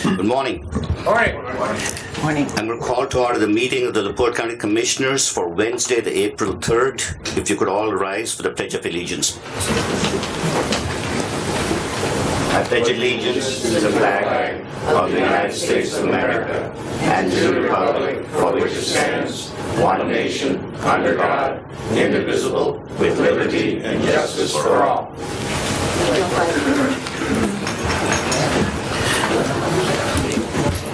Good morning. Morning. I'm going to call to order the meeting of the LaPorte County Commissioners for Wednesday, the April 3rd. If you could all rise for the Pledge of Allegiance. I pledge allegiance to the flag of the United States of America and to the republic for which it stands, one nation, under God, indivisible, with liberty and justice for all.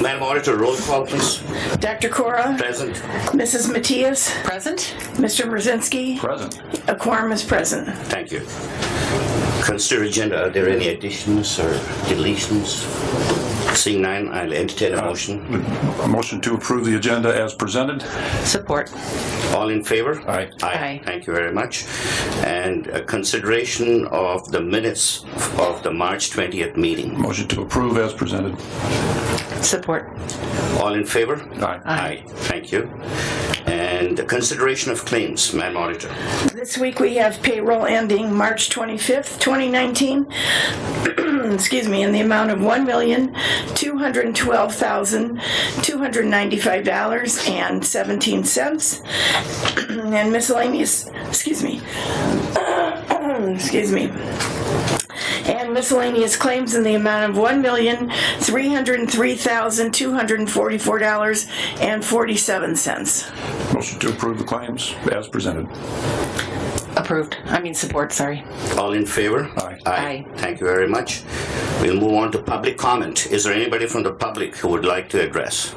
Madam Auditor, roll call, please. Dr. Cora? Present. Mrs. Matias? Present? Mr. Brzezinski? Present. A quorum is present. Thank you. Consider agenda. Are there any additions or deletions? Seeing none, I'll entertain a motion. A motion to approve the agenda as presented. Support. All in favor? Aye. Aye. Thank you very much. And a consideration of the minutes of the March 20th meeting. Motion to approve as presented. Support. All in favor? Aye. Aye. Thank you. And the consideration of claims, Madam Auditor. This week we have payroll ending March 25th, 2019. Excuse me, in the amount of $1,212,295.17. And miscellaneous, and miscellaneous claims in the amount of $1,303,244.47. Motion to approve the claims as presented. Support, sorry. All in favor? Aye. Aye. Thank you very much. We'll move on to public comment. Is there anybody from the public who would like to address?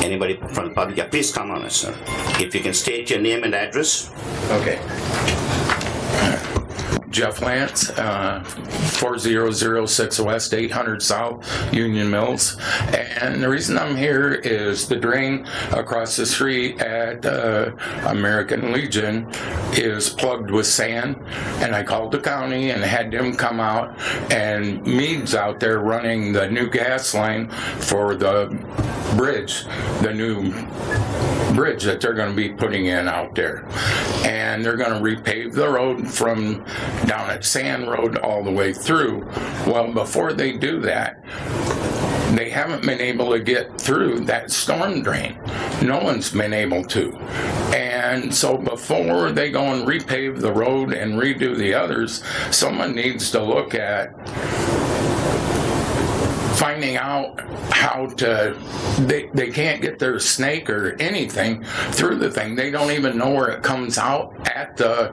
Anybody from the public? Yeah, please come on, sir. If you can state your name and address. Okay. Jeff Lance, 4006 West, 800 South, Union Mills. And the reason I'm here is the drain across the street at American Legion is plugged with sand. And I called the county and had them come out, and Mead's out there running the new gas line for the bridge, the new bridge that they're going to be putting in out there. And they're going to repave the road from down at Sand Road all the way through. Well, before they do that, they haven't been able to get through that storm drain. No one's been able to. And so before they go and repave the road and redo the others, someone needs to look at finding out how to, they can't get their snake or anything through the thing. They don't even know where it comes out at the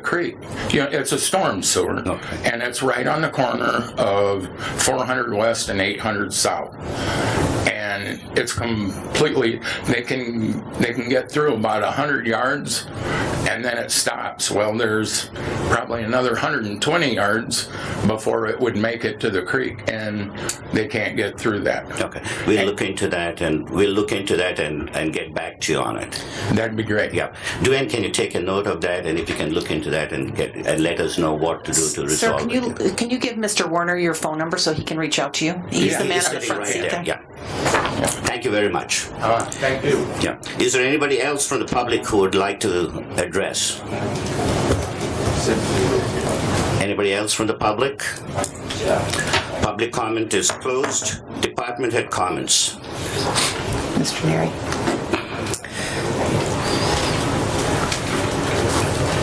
creek. You know, it's a storm sewer, okay. And it's right on the corner of 400 West and 800 South. And it's completely, they can get through about 100 yards and then it stops. Well, there's probably another 120 yards before it would make it to the creek, and they can't get through that. Okay, we'll look into that and get back to you on it. That'd be great. Yeah. Duane, can you take a note of that, and if you can look into that and let us know what to do to resolve it? Sir, can you give Mr. Warner your phone number so he can reach out to you? He's the man at the front seat. Yeah. Thank you very much. Thank you. Yeah. Is there anybody else from the public who would like to address? Anybody else from the public? Public comment is closed. Department head comments. Mr. Neary.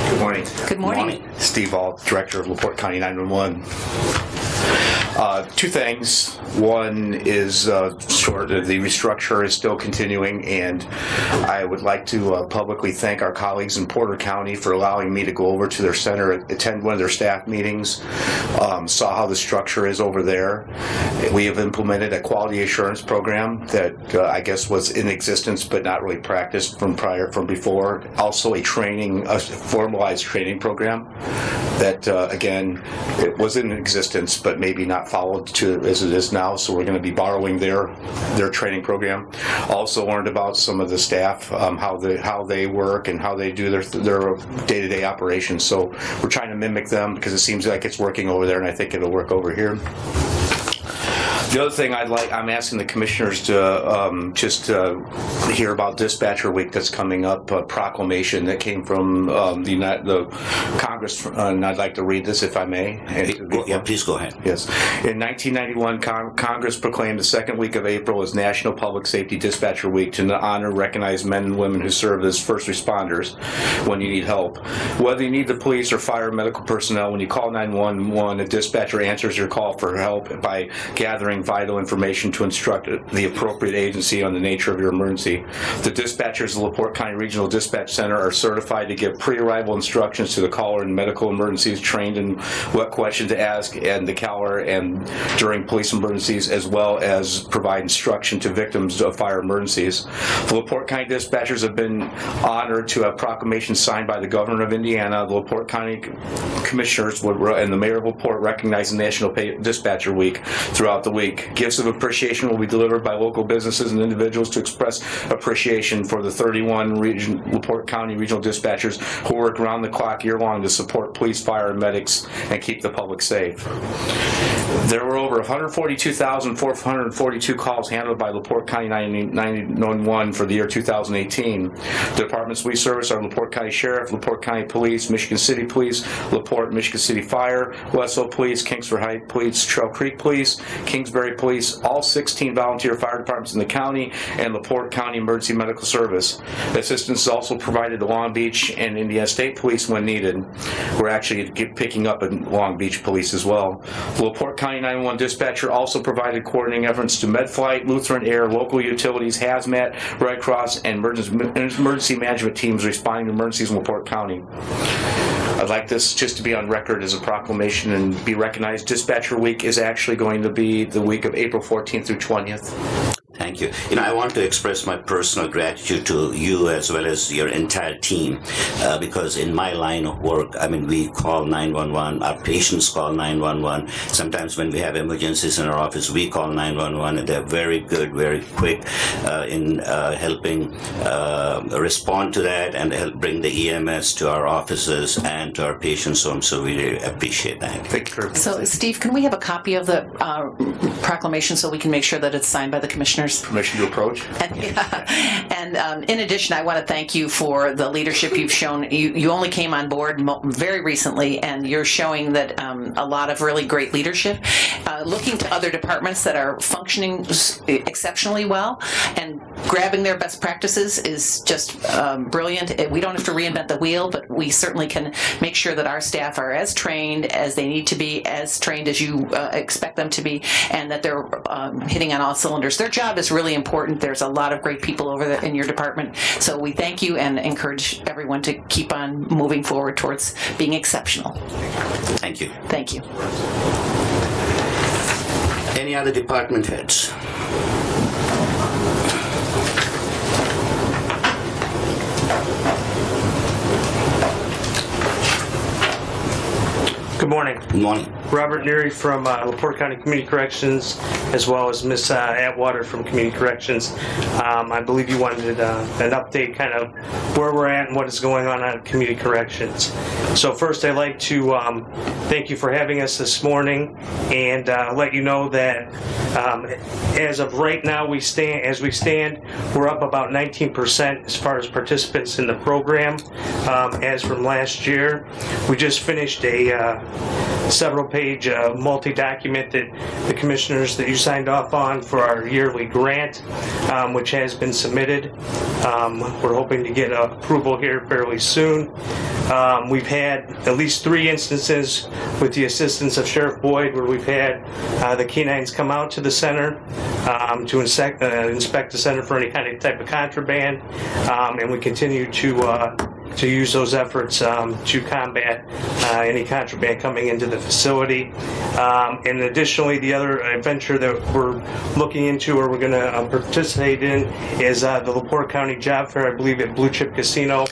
Good morning. Good morning. Steve Ault, Director of LaPorte County 911. Two things. One is the restructure is still continuing, and I would like to publicly thank our colleagues in Porter County for allowing me to go over to their center, attend one of their staff meetings, saw how the structure is over there. We have implemented a quality assurance program that I guess was in existence but not really practiced from before. Also a formalized training program that again, it was in existence but maybe not followed to as it is now, so we're going to be borrowing their training program. Also learned about some of the staff, how they work and how they do their day-to-day operations. So we're trying to mimic them because it seems like it's working over there, and I think it'll work over here. The other thing I'm asking the commissioners to just hear about Dispatcher Week that's coming up, a proclamation that came from the Congress, and I'd like to read this if I may. Yeah, please go ahead. Yes. In 1991, Congress proclaimed the second week of April as National Public Safety Dispatcher Week to honor and recognize men and women who serve as first responders when you need help. Whether you need the police or fire or medical personnel, when you call 911, a dispatcher answers your call for help by gathering vital information to instruct the appropriate agency on the nature of your emergency. The dispatchers of the LaPorte County Regional Dispatch Center are certified to give pre-arrival instructions to the caller in medical emergencies, trained in what question to ask and the caller and during police emergencies, as well as provide instruction to victims of fire emergencies. The LaPorte County dispatchers have been honored to have proclamations signed by the governor of Indiana, the LaPorte County commissioners, and the mayor of LaPorte recognizing National Dispatcher Week throughout the week. Gifts of appreciation will be delivered by local businesses and individuals to express appreciation for the 31 LaPorte County regional dispatchers who work around the clock year-long to support police, fire, and medics and keep the public safe. There were over 142,442 calls handled by LaPorte County 911 for the year 2018. The departments we service are LaPorte County Sheriff, LaPorte County Police, Michigan City Police, LaPorte, Michigan City Fire, Westfield Police, Kingsford Heights Police, Trail Creek Police, Kingsbury Police, all 16 volunteer fire departments in the county, and LaPorte County Emergency Medical Service. Assistance is also provided to Long Beach and Indiana State Police when needed. We're actually picking up in Long Beach Police as well. The LaPorte County 911 dispatcher also provided coordinating efforts to MedFlight, Lutheran Air, local utilities, Hazmat, Red Cross, and emergency management teams responding to emergencies in LaPorte County. I'd like this just to be on record as a proclamation and be recognized. Dispatcher Week is actually going to be the week of April 14th through 20th. Thank you. I want to express my personal gratitude to you as well as your entire team, because in my line of work, we call 911, our patients call 911. Sometimes when we have emergencies in our office, we call 911, and they're very good, very quick in helping respond to that and help bring the EMS to our offices and to our patients' homes, so we really appreciate that. Thank you. So, Steve, can we have a copy of the proclamation so we can make sure that it's signed by the commissioners? Permission to approach. And in addition, I want to thank you for the leadership you've shown. You only came on board very recently, and you're showing that a lot of really great leadership. Looking to other departments that are functioning exceptionally well and grabbing their best practices is just brilliant. We don't have to reinvent the wheel, but we certainly can make sure that our staff are as trained as they need to be, as trained as you expect them to be, and that they're hitting on all cylinders. Their job is really important. There's a lot of great people over there in your department. So we thank you and encourage everyone to keep on moving forward towards being exceptional. Thank you. Thank you. Any other department heads? Good morning. Good morning. Robert Neary from LaPorte County Community Corrections, as well as Miss Atwater from Community Corrections. I believe you wanted an update, kind of where we're at and what is going on at Community Corrections. So first, I'd like to thank you for having us this morning, and let you know that as of right now, we're up about 19% as far as participants in the program. As from last year, we just finished a several-page multi-document that the commissioners that you signed off on for our yearly grant, which has been submitted. We're hoping to get approval here fairly soon. We've had at least 3 instances with the assistance of Sheriff Boyd where we've had the canines come out to the center to inspect the center for any kind of type of contraband, and we continue to use those efforts to combat any contraband coming into the facility. And additionally, the other adventure that we're looking into or we're going to participate in is the LaPorte County Job Fair, I believe, at Blue Chip Casino,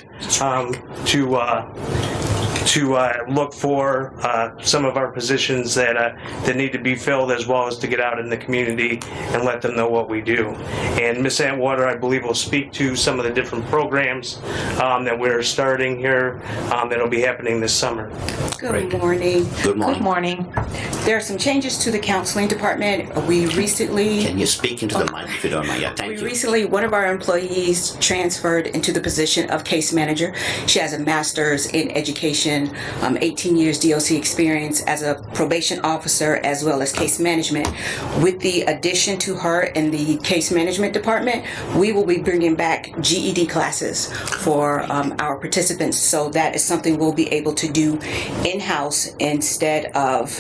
to look for some of our positions that need to be filled, as well as to get out in the community and let them know what we do. And Ms. Atwater, I believe, will speak to some of the different programs that we're starting here that'll be happening this summer. Good morning. Good morning. Good morning. There are some changes to the counseling department. We recently... Can you speak into the mic if you don't mind? Yeah, thank you. Recently, one of our employees transferred into the position of case manager. She has a master's in education, 18 years DOC experience as a probation officer as well as case management. With the addition to her in the case management department, we will be bringing back GED classes for our participants. So that is something we'll be able to do in-house instead of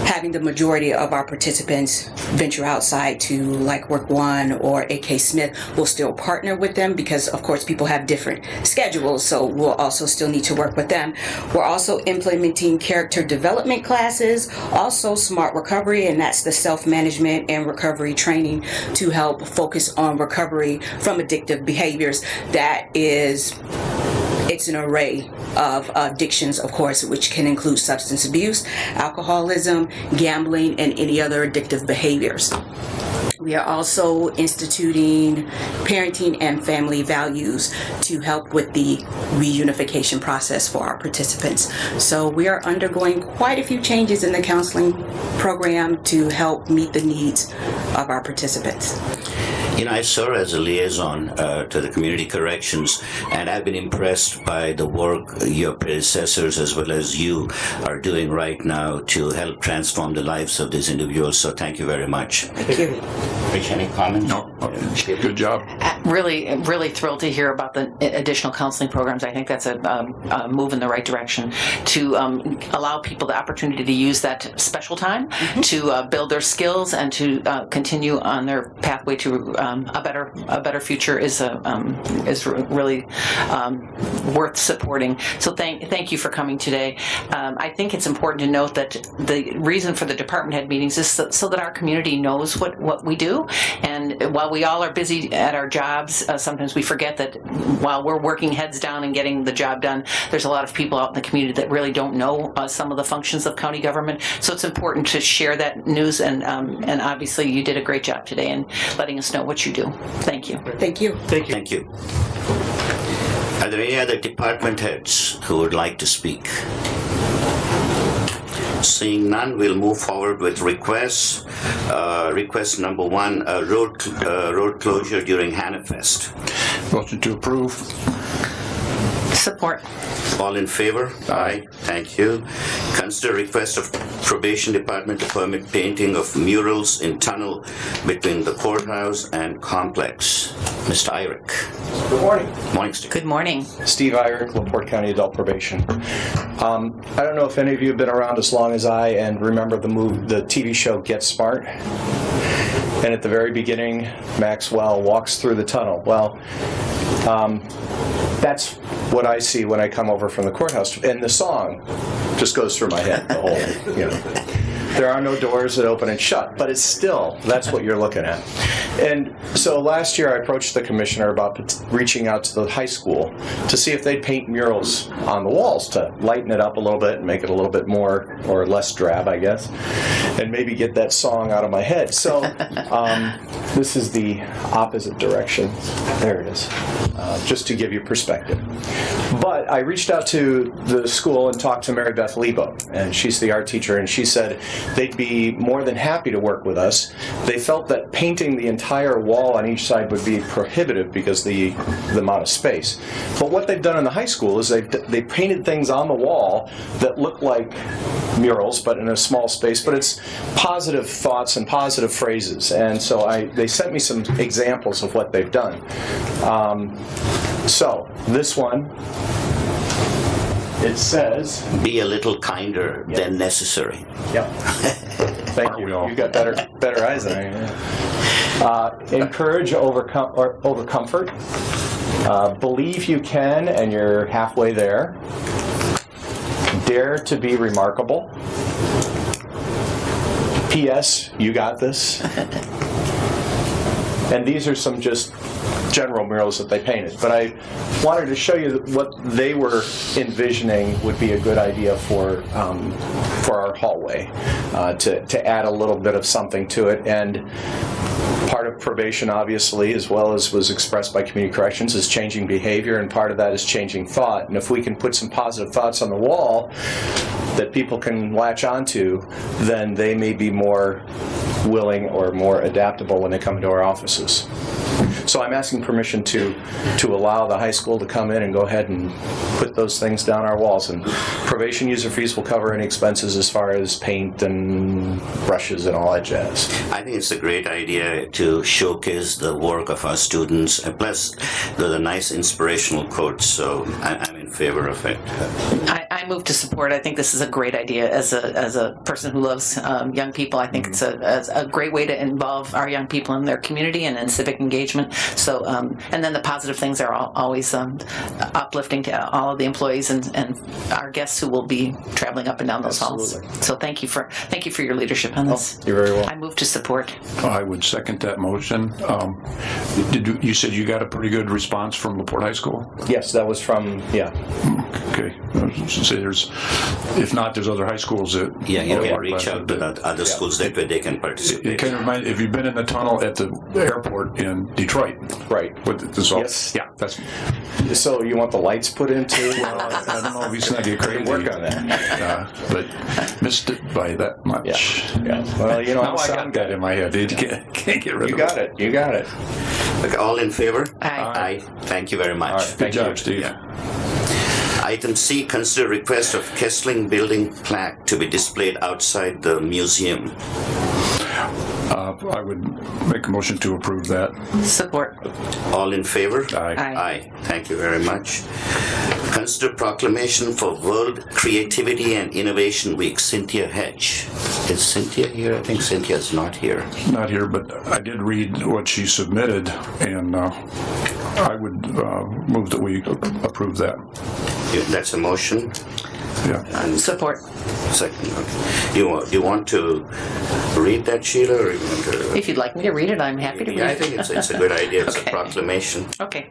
having the majority of our participants venture outside to like Work One or AK Smith. We'll still partner with them because of course people have different schedules, so we'll also still need to work with them. We're also implementing character development classes, also SMART recovery, and that's the self-management and recovery training to help focus on recovery from addictive behaviors. It's an array of addictions, of course, which can include substance abuse, alcoholism, gambling, and any other addictive behaviors. We are also instituting parenting and family values to help with the reunification process for our participants. So we are undergoing quite a few changes in the counseling program to help meet the needs of our participants. You know, I serve as a liaison to the community corrections, and I've been impressed by the work your predecessors as well as you are doing right now to help transform the lives of these individuals. So thank you very much. Thank you. Rich, any comments? No, good job. Really thrilled to hear about the additional counseling programs. I think that's a move in the right direction to allow people the opportunity to use that special time to build their skills and to continue on their pathway to a better future is really worth supporting. So thank you for coming today. I think it's important to note that the reason for the department head meetings is so that our community knows what we do. And while we all are busy at our jobs, sometimes we forget that while we're working heads down and getting the job done, there's a lot of people out in the community that really don't know some of the functions of county government. So it's important to share that news, and obviously you did a great job today in letting us know what you do. Thank you. Thank you. Thank you. Thank you. Are there any other department heads who would like to speak? Seeing none, we'll move forward with requests. Request number one, road closure during Hannafest. Motion to approve. Support. All in favor? Aye. Thank you. Consider request of probation department to permit painting of murals in tunnel between the courthouse and complex. Mr. Irick. Good morning. Morning, Steve. Good morning. Steve Irick, LaPorte County Adult Probation. I don't know if any of you have been around as long as I and remember the TV show Get Smart. And at the very beginning, Maxwell walks through the tunnel. Well, that's what I see when I come over from the courthouse. And the song just goes through my head, the whole, There are no doors that open and shut, but it's still, that's what you're looking at. And so last year I approached the commissioner about reaching out to the high school to see if they'd paint murals on the walls to lighten it up a little bit and make it a little bit more or less drab, I guess, and maybe get that song out of my head. So this is the opposite direction. There it is, just to give you perspective. But I reached out to the school and talked to Mary Beth Lebo, and she's the art teacher, and she said they'd be more than happy to work with us. They felt that painting the entire wall on each side would be prohibitive because the amount of space. But what they've done in the high school is they painted things on the wall that look like murals, but in a small space. But it's positive thoughts and positive phrases, and so they sent me some examples of what they've done. So this one, it says, be a little kinder than necessary. Yep. Thank you. You got better eyes than I do. Encourage over comfort. Believe you can, and you're halfway there. Dare to be remarkable. P.S. You got this. And these are some just general murals that they painted. But I wanted to show you what they were envisioning would be a good idea for our hallway, to add a little bit of something to it. And part of probation, obviously, as well as was expressed by community corrections, is changing behavior, and part of that is changing thought. And if we can put some positive thoughts on the wall that people can latch onto, then they may be more willing or more adaptable when they come into our offices. So I'm asking permission to allow the high school to come in and go ahead and put those things down our walls. And probation user fees will cover any expenses as far as paint and brushes and all that jazz. I think it's a great idea to showcase the work of our students, and plus the nice inspirational quotes, so I'm in favor of it. I move to support. I think this is a great idea. As a person who loves young people, I think it's a great way to involve our young people in their community and in civic engagement. So, and then the positive things are always uplifting to all of the employees and our guests who will be traveling up and down those halls. So thank you for your leadership on this. You're very welcome. I move to support. I would second that motion. You said you got a pretty good response from LaPorte High School? Yes, that was from, yeah. Okay. So if not, there's other high schools that... Yeah, you can reach out to other schools that way they can participate. It kind of reminds, if you've been in the tunnel at the airport in Detroit. Right. Yes. Yeah, that's... So you want the lights put into? I don't know if he's going to get crazy. Work on that. But missed it by that much. Yeah. Well, you know, now I got that in my head. Can't get rid of it. You got it. Okay, all in favor? Aye. Thank you very much. All right. Good job, Steve. Item C, consider request of Kessling Building plaque to be displayed outside the museum. I would make a motion to approve that. Support. All in favor? Aye. Aye. Thank you very much. Consider proclamation for World Creativity and Innovation Week. Cynthia Hedge. Is Cynthia here? I think Cynthia's not here. Not here, but I did read what she submitted, and I would move that we approve that. That's a motion. Yeah. And Support. second. Okay. You want to read that, Sheila, or you want to? If you'd like me to read it, I'm happy to read it. Yeah, I think it's a good idea. It's Okay. a proclamation. Okay.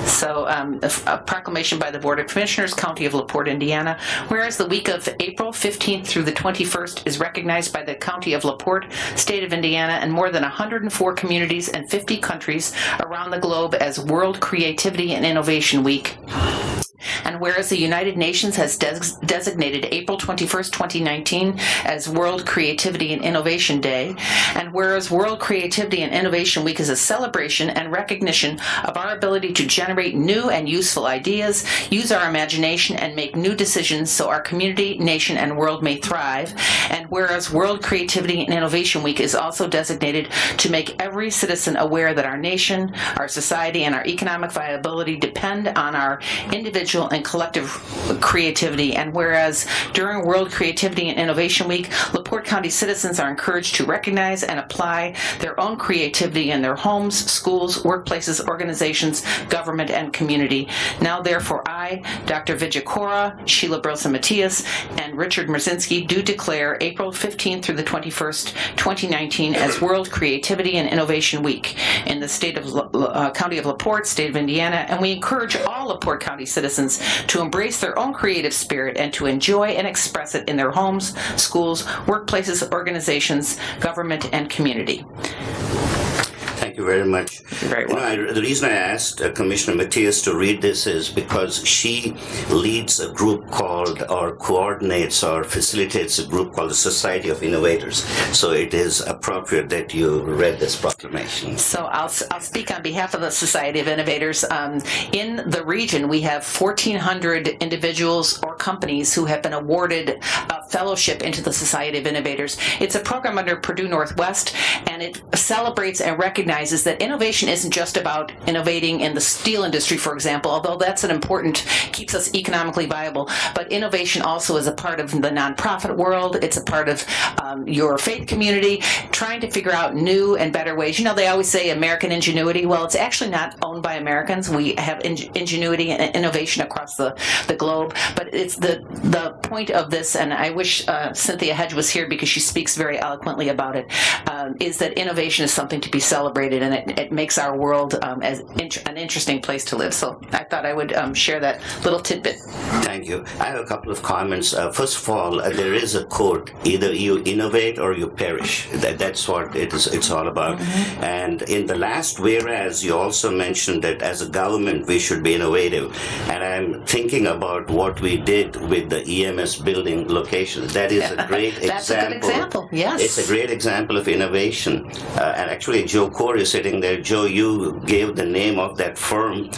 So, a proclamation by the Board of Commissioners, County of LaPorte, Indiana. Whereas the week of April 15th through the 21st is recognized by the County of LaPorte, State of Indiana, and more than 104 communities and 50 countries around the globe as World Creativity and Innovation Week. And whereas the United Nations has designated April 21st, 2019 as World Creativity and Innovation Day, and whereas World Creativity and Innovation Week is a celebration and recognition of our ability to generate new and useful ideas, use our imagination, and make new decisions so our community, nation, and world may thrive, and whereas World Creativity and Innovation Week is also designated to make every citizen aware that our nation, our society, and our economic viability depend on our individual and collective creativity, and whereas during World Creativity and Innovation Week, LaPorte County citizens are encouraged to recognize and apply their own creativity in their homes, schools, workplaces, organizations, government, and community. Now, therefore, I, Dr. Vijay Kora, Sheila Brilson-Matias, and Richard Merzinski do declare April 15th through the 21st, 2019 as World Creativity and Innovation Week in the state of County of LaPorte, State of Indiana, and we encourage all LaPorte County citizens to embrace their own creative spirit and to enjoy and express it in their homes, schools, workplaces, organizations, government, and community. Thank you very much. You're very welcome. The reason I asked Commissioner Matias to read this is because she leads a group called, or coordinates or facilitates a group called the Society of Innovators. So it is appropriate that you read this proclamation. So I'll speak on behalf of the Society of Innovators. In the region, we have 1,400 individuals or companies who have been awarded a fellowship into the Society of Innovators. It's a program under Purdue Northwest, and it celebrates and recognizes that innovation isn't just about innovating in the steel industry, for example, although that's an important, keeps us economically viable, but innovation also is a part of the nonprofit world. It's a part of your faith community, trying to figure out new and better ways. You know, they always say American ingenuity. Well, it's actually not owned by Americans. We have ingenuity and innovation across the globe, but it's the point of this, and I wish Cynthia Hedge was here because she speaks very eloquently about it, is that innovation is something to be celebrated excited, and it makes our world as an interesting place to live. So I thought I would share that little tidbit. Thank you. I have a couple of comments. First of all, there is a quote: either you innovate or you perish. That's what it's all about. Mm-hmm. And in the last whereas, you also mentioned that as a government we should be innovative. And I'm thinking about what we did with the EMS building location. That is a great That's example. a good example. Yes. It's a great example of innovation. And actually, Joe Core is sitting there. Joe, you gave the name of that firm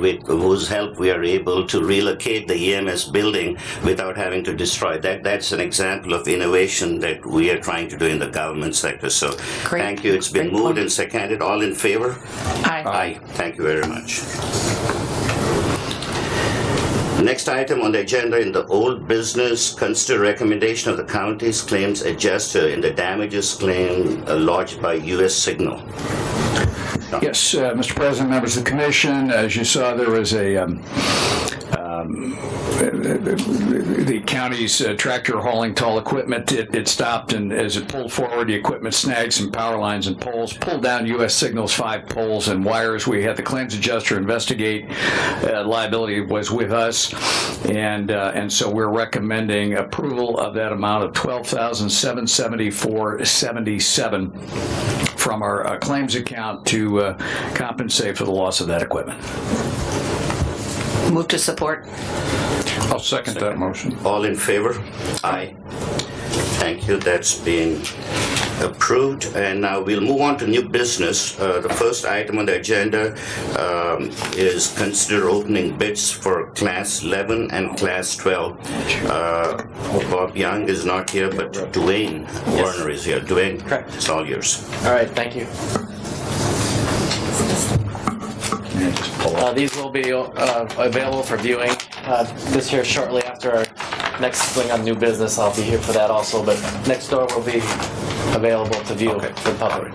with whose help we are able to relocate the EMS building without having to destroy that. That's an example of innovation that we are trying to do in the government sector. So thank you. It's been moved and seconded. All in favor? Aye. Aye. Thank you very much. Next item on the agenda in the old business, consider recommendation of the county's claims adjuster in the damages claim lodged by U.S. Signal. Yes, Mr. President, members of the commission, as you saw, there was the county's tractor hauling tall equipment. It stopped, and as it pulled forward, the equipment snagged some power lines and poles, pulled down U.S. Signal's 5 poles and wires. We had the claims adjuster investigate. Liability was with us, and so we're recommending approval of that amount of $12,774.77 from our claims account to compensate for the loss of that equipment. Move to support. I'll second that motion. All in favor? Aye. Thank you. That's been approved. And now we'll move on to new business. The first item on the agenda is consider opening bids for Class 11 and Class 12. Bob Young is not here, but Dwayne Warner is here. Dwayne, correct. It's all yours. All right, thank you. These will be available for viewing this here shortly after our next swing on new business. I'll be here for that also, but next door will be available to view for the public.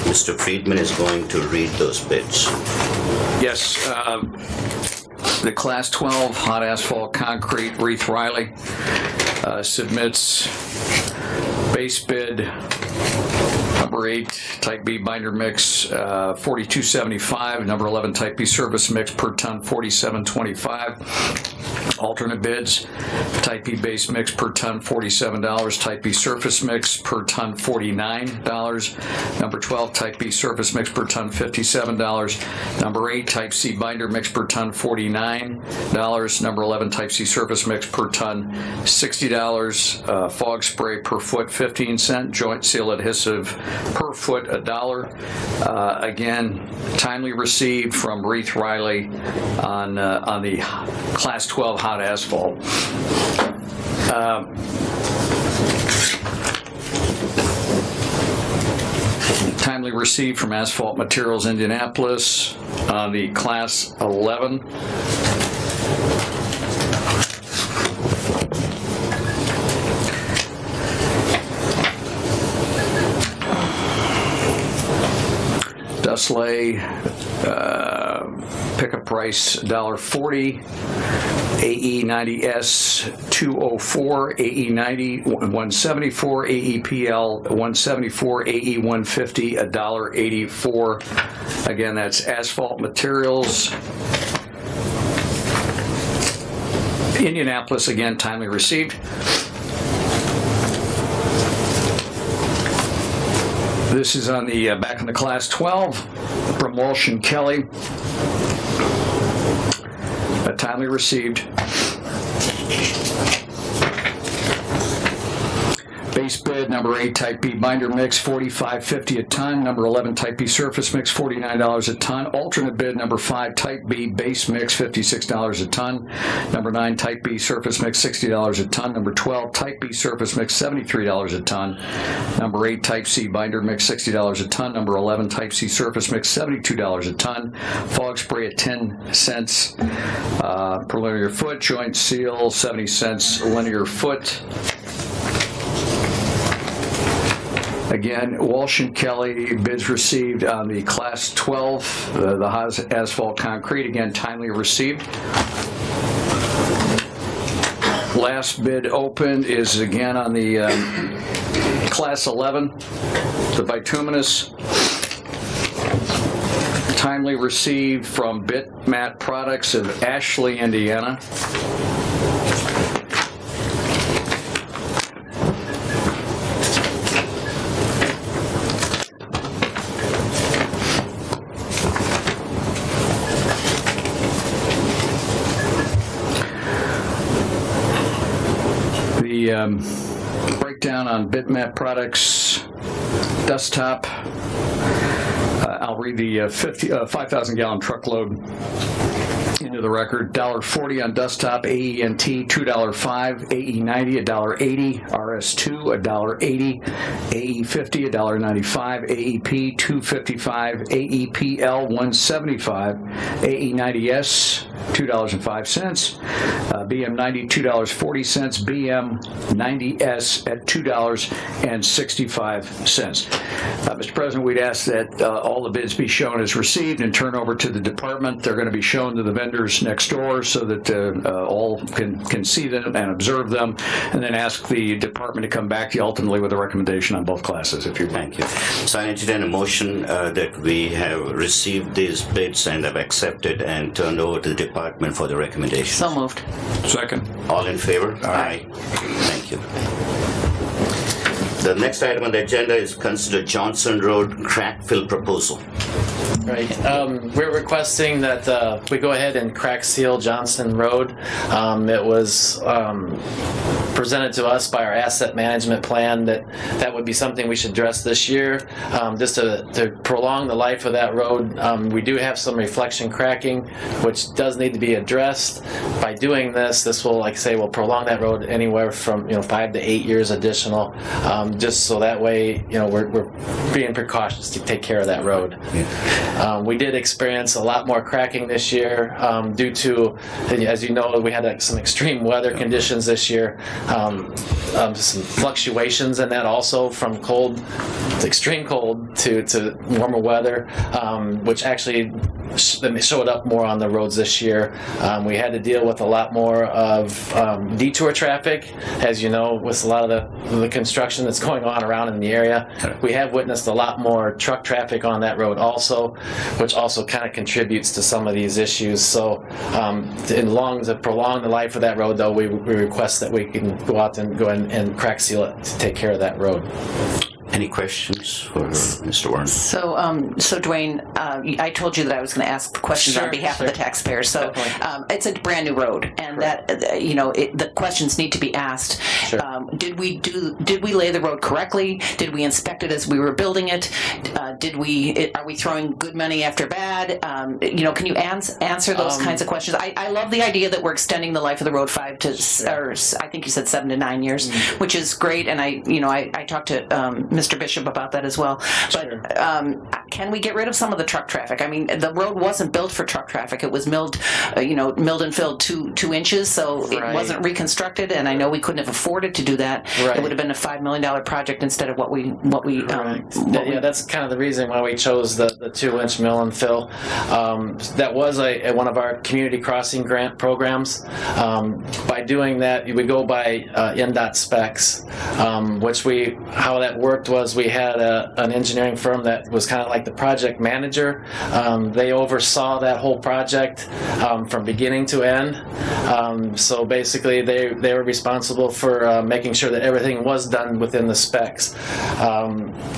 Mr. Friedman is going to read those bids. Yes, the Class 12 hot asphalt concrete, Reith Riley submits base bid number 8 type B binder mix $42.75, number 11 type B surface mix per ton $47.25. Alternate bids, type B base mix per ton $47, type B surface mix per ton $49, number 12 type B surface mix per ton $57, number 8 type C binder mix per ton $49, number 11 type C surface mix per ton $60, fog spray per foot 15 cents, joint seal adhesive per foot $1. Again, timely received from Reith Riley on the Class 12 hot asphalt. Timely received from Asphalt Materials Indianapolis on the Class 11. Dustley, pickup price $1.40, AE90S 204, AE90 174, AEPL 174, AE150 $1.84. Again, that's Asphalt Materials. Indianapolis, again, timely received. This is on the back on the Class 12 from Walsh and Kelly. Timely received. Base bid number 8 type B binder mix $45.50 a ton. Number 11 type B surface mix $49 a ton. Alternate bid number 5 type B base mix $56 a ton. Number 9 type B surface mix $60 a ton. Number 12 type B surface mix $73 a ton. Number 8 type C binder mix $60 a ton. Number 11 type C surface mix $72 a ton. Fog spray at 10 cents per linear foot. Joint seal 70 cents linear foot. Again, Walsh and Kelly, bids received on the Class 12, the hot asphalt concrete, again, timely received. Last bid opened is again on the Class 11, the bituminous, timely received from Bitmat Products of Ashley, Indiana. The breakdown on Bitmat Products desktop. I'll read the 5,000-gallon truckload into the record. $1.40 on desktop, AENT $2.05, AE90 $1.80, RS2 $1.80, AE50 $1.95, AEP $2.55, AEPL $1.75, AE90S $2.05, BM90 $2.40, BM90S at $2.65. Mr. President, we'd ask that all the bids be shown as received and turn over to the department. They're going to be shown to the vendors next door so that all can see them and observe them, and then ask the department to come back to you ultimately with a recommendation on both classes, if you will. Thank you. So I entertain a motion that we have received these bids and have accepted and turned over to the department for the recommendation. So moved. Second. All in favor? Aye. Thank you. The next item on the agenda is consider Johnson Road crack fill proposal. Right. We're requesting that we go ahead and crack seal Johnson Road. It was presented to us by our asset management plan that would be something we should address this year, just to prolong the life of that road. We do have some reflection cracking, which does need to be addressed. By doing this will, like I say, will prolong that road anywhere from 5 to 8 years additional, just so that way we're being precautious to take care of that road. Yeah. We did experience a lot more cracking this year due to, as you know, we had some extreme weather conditions this year. Some fluctuations in that also, from cold to extreme cold to warmer weather, which actually showed up more on the roads this year. We had to deal with a lot more of detour traffic, as you know, with a lot of the construction that's going on around in the area. We have witnessed a lot more truck traffic on that road also, which also kind of contributes to some of these issues. So to prolong the life of that road, though, we request that we can go out and crack seal it to take care of that road. Any questions for Mr. Warren? So Dwayne, I told you that I was going to ask the questions on behalf of the taxpayers. So it's a brand new road, and that the questions need to be asked. Sure. Did we lay the road correctly? Did we inspect it as we were building it? Are we throwing good money after bad? Can you answer those kinds of questions? I love the idea that we're extending the life of the road 5 to, or I think you said 7 to 9 years, which is great. And I talked to Mr. Bishop about that as well. But can we get rid of some of the truck traffic? I mean, the road wasn't built for truck traffic. It was milled and filled 2 inches, so it wasn't reconstructed. And I know we couldn't have afforded to do that. Right. It would have been a $5 million project instead of what we. That's kind of the reason why we chose the 2-inch mill and fill. That was one of our community crossing grant programs. By doing that, we go by NDOT specs, how that worked was we had an engineering firm that was kind of like the project manager. They oversaw that whole project from beginning to end. So basically, they were responsible for making sure that everything was done within the specs.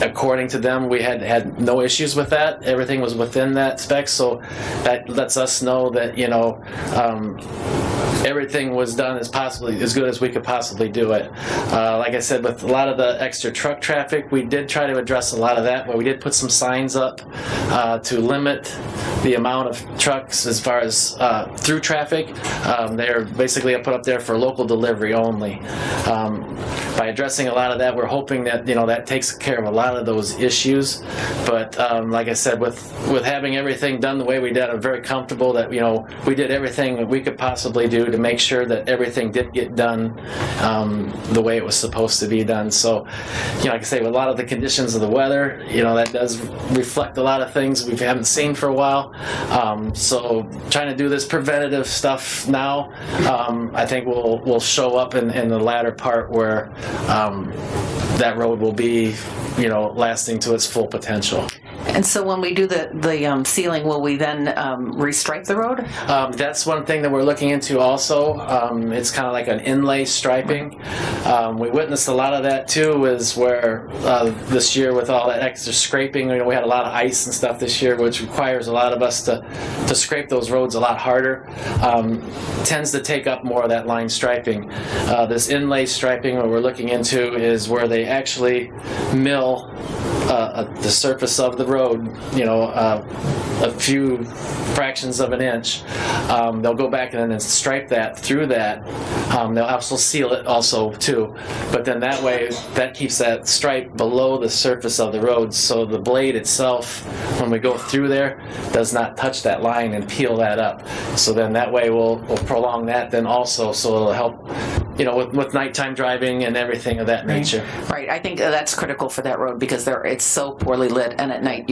According to them, we had no issues with that. Everything was within that spec. So that lets us know that everything was done as good as we could possibly do it. Like I said, with a lot of the extra truck traffic, we did try to address a lot of that, but we did put some signs up to limit the amount of trucks as far as through traffic. They're basically put up there for local delivery only. By addressing a lot of that, we're hoping that that takes care of a lot of those issues. But like I said, with having everything done the way we did, I'm very comfortable that we did everything that we could possibly do to make sure that everything did get done the way it was supposed to be done. So, like I say, with a lot of the conditions of the weather, that does reflect a lot of things we haven't seen for a while. So trying to do this preventative stuff now, I think will show up in the latter part where that road will be, lasting to its full potential. And so when we do the sealing, will we then restripe the road? That's one thing that we're looking into also. It's kind of like an inlay striping. We witnessed a lot of that too, is where this year with all that extra scraping, we had a lot of ice and stuff this year, which requires a lot of us to scrape those roads a lot harder. Tends to take up more of that line striping. This inlay striping, what we're looking into is where they actually mill the surface of the road, a few fractions of an inch. They'll go back and then stripe that through that. They'll also seal it also too, but then that way that keeps that stripe below the surface of the road, so the blade itself, when we go through there, does not touch that line and peel that up. So then that way we'll prolong that then also, so it'll help with nighttime driving and everything of that nature. Right. I think that's critical for that road because it's so poorly lit, and at night,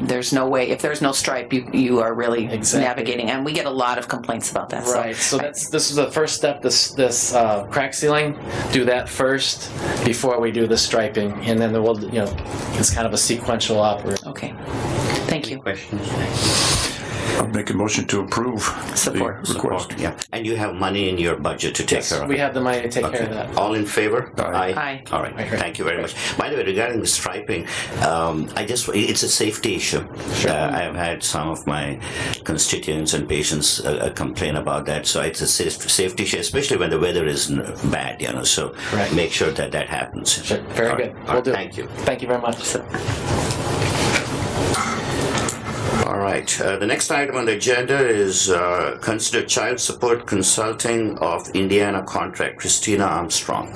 there's no way. If there's no stripe, you are really navigating, and we get a lot of complaints about that. Right. So this is the first step. This crack sealing. Do that first before we do the striping, and then we'll it's kind of a sequential operation. Okay. Thank you. Questions? I'll make a motion to approve Support. the request. Yeah. And you have money in your budget to take care of it? We have the money to take care of that. All in favor? Aye. Aye. All right. Thank you very much. By the way, regarding the striping, it's a safety issue. Sure. I've had some of my constituents and patients complain about that. So it's a safety issue, especially when the weather is bad, So make sure that happens. Sure. Very good. We'll do. Thank you. Thank you very much. All right. The next item on the agenda is consider child support consulting of Indiana contract. Christina Armstrong.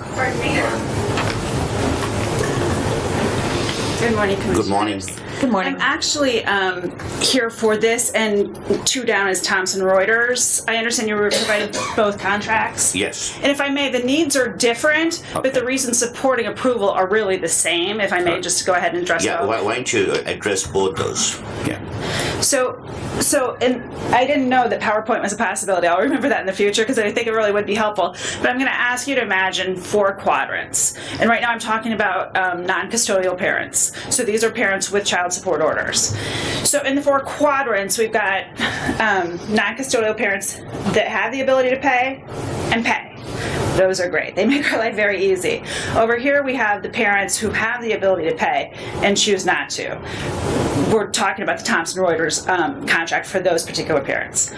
Good morning, Commissioner. Good morning. Good morning. I'm actually here for this, and 2 down is Thomson Reuters. I understand you were providing both contracts. Yes. And if I may, the needs are different, but the reasons supporting approval are really the same. If I may, just go ahead and address Yeah. both. Why don't you address both those? Yeah. So, and I didn't know that PowerPoint was a possibility. I'll remember that in the future because I think it really would be helpful. But I'm going to ask you to imagine 4 quadrants. And right now I'm talking about non-custodial parents. So these are parents with child support orders. So in the 4 quadrants, we've got non-custodial parents that have the ability to pay and pay. Those are great. They make our life very easy. Over here, we have the parents who have the ability to pay and choose not to. We're talking about the Thomson Reuters contract for those particular parents.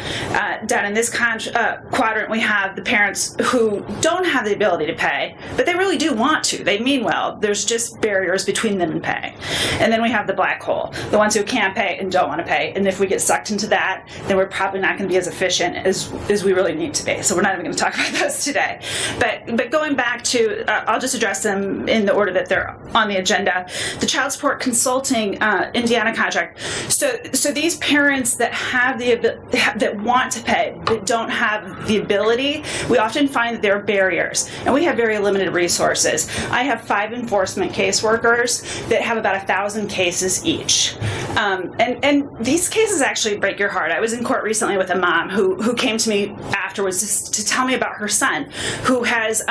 Down in this quadrant, we have the parents who don't have the ability to pay, but they really do want to. They mean well. There's just barriers between them and pay. And then we have the black hole, the ones who can't pay and don't want to pay. And if we get sucked into that, then we're probably not going to be as efficient as we really need to be. So we're not even going to talk about those today. But going back to, I'll just address them in the order that they're on the agenda. The child support consulting Indiana contract. So these parents that have that want to pay but don't have the ability, we often find that there are barriers, and we have very limited resources. I have 5 enforcement caseworkers that have about 1,000 cases each, and these cases actually break your heart. I was in court recently with a mom who came to me afterwards to tell me about her son who has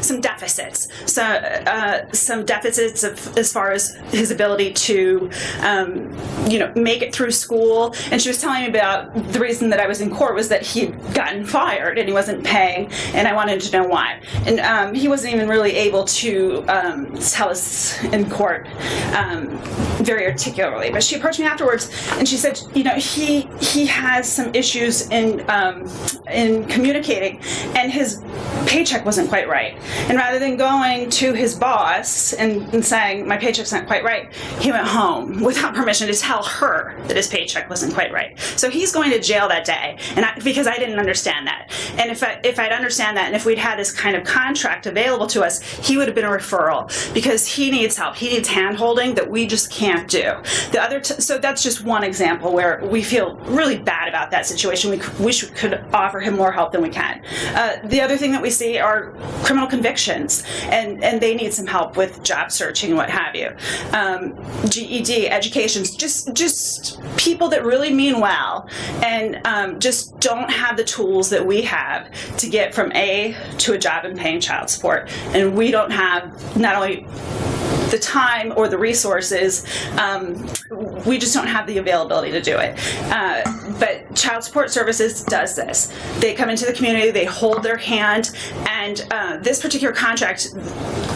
some deficits, some deficits as far as his ability to make it through school. And she was telling me about the reason that I was in court was that he'd gotten fired and he wasn't paying, and I wanted to know why. And he wasn't even really able to tell us in court very articulately. But she approached me afterwards and she said, he has some issues in communicating, and his paycheck wasn't quite right. And rather than going to his boss and saying, my paycheck's not quite right, he went home without permission to tell her that his paycheck wasn't quite right. So he's going to jail that day, because I didn't understand that. And if I'd understand that, and if we'd had this kind of contract available to us, he would have been a referral, because he needs help. He needs hand-holding that we just can't do. So that's just one example where we feel really bad about that situation. We could offer him more help than we can. The other thing thing that we see are criminal convictions, and they need some help with job searching and what have you. GED, education, just people that really mean well and just don't have the tools that we have to get from A to a job and paying child support. And we don't have not only the time or the resources, we just don't have the availability to do it. But Child Support Services does this. They come into the community, they hold their hand, and this particular contract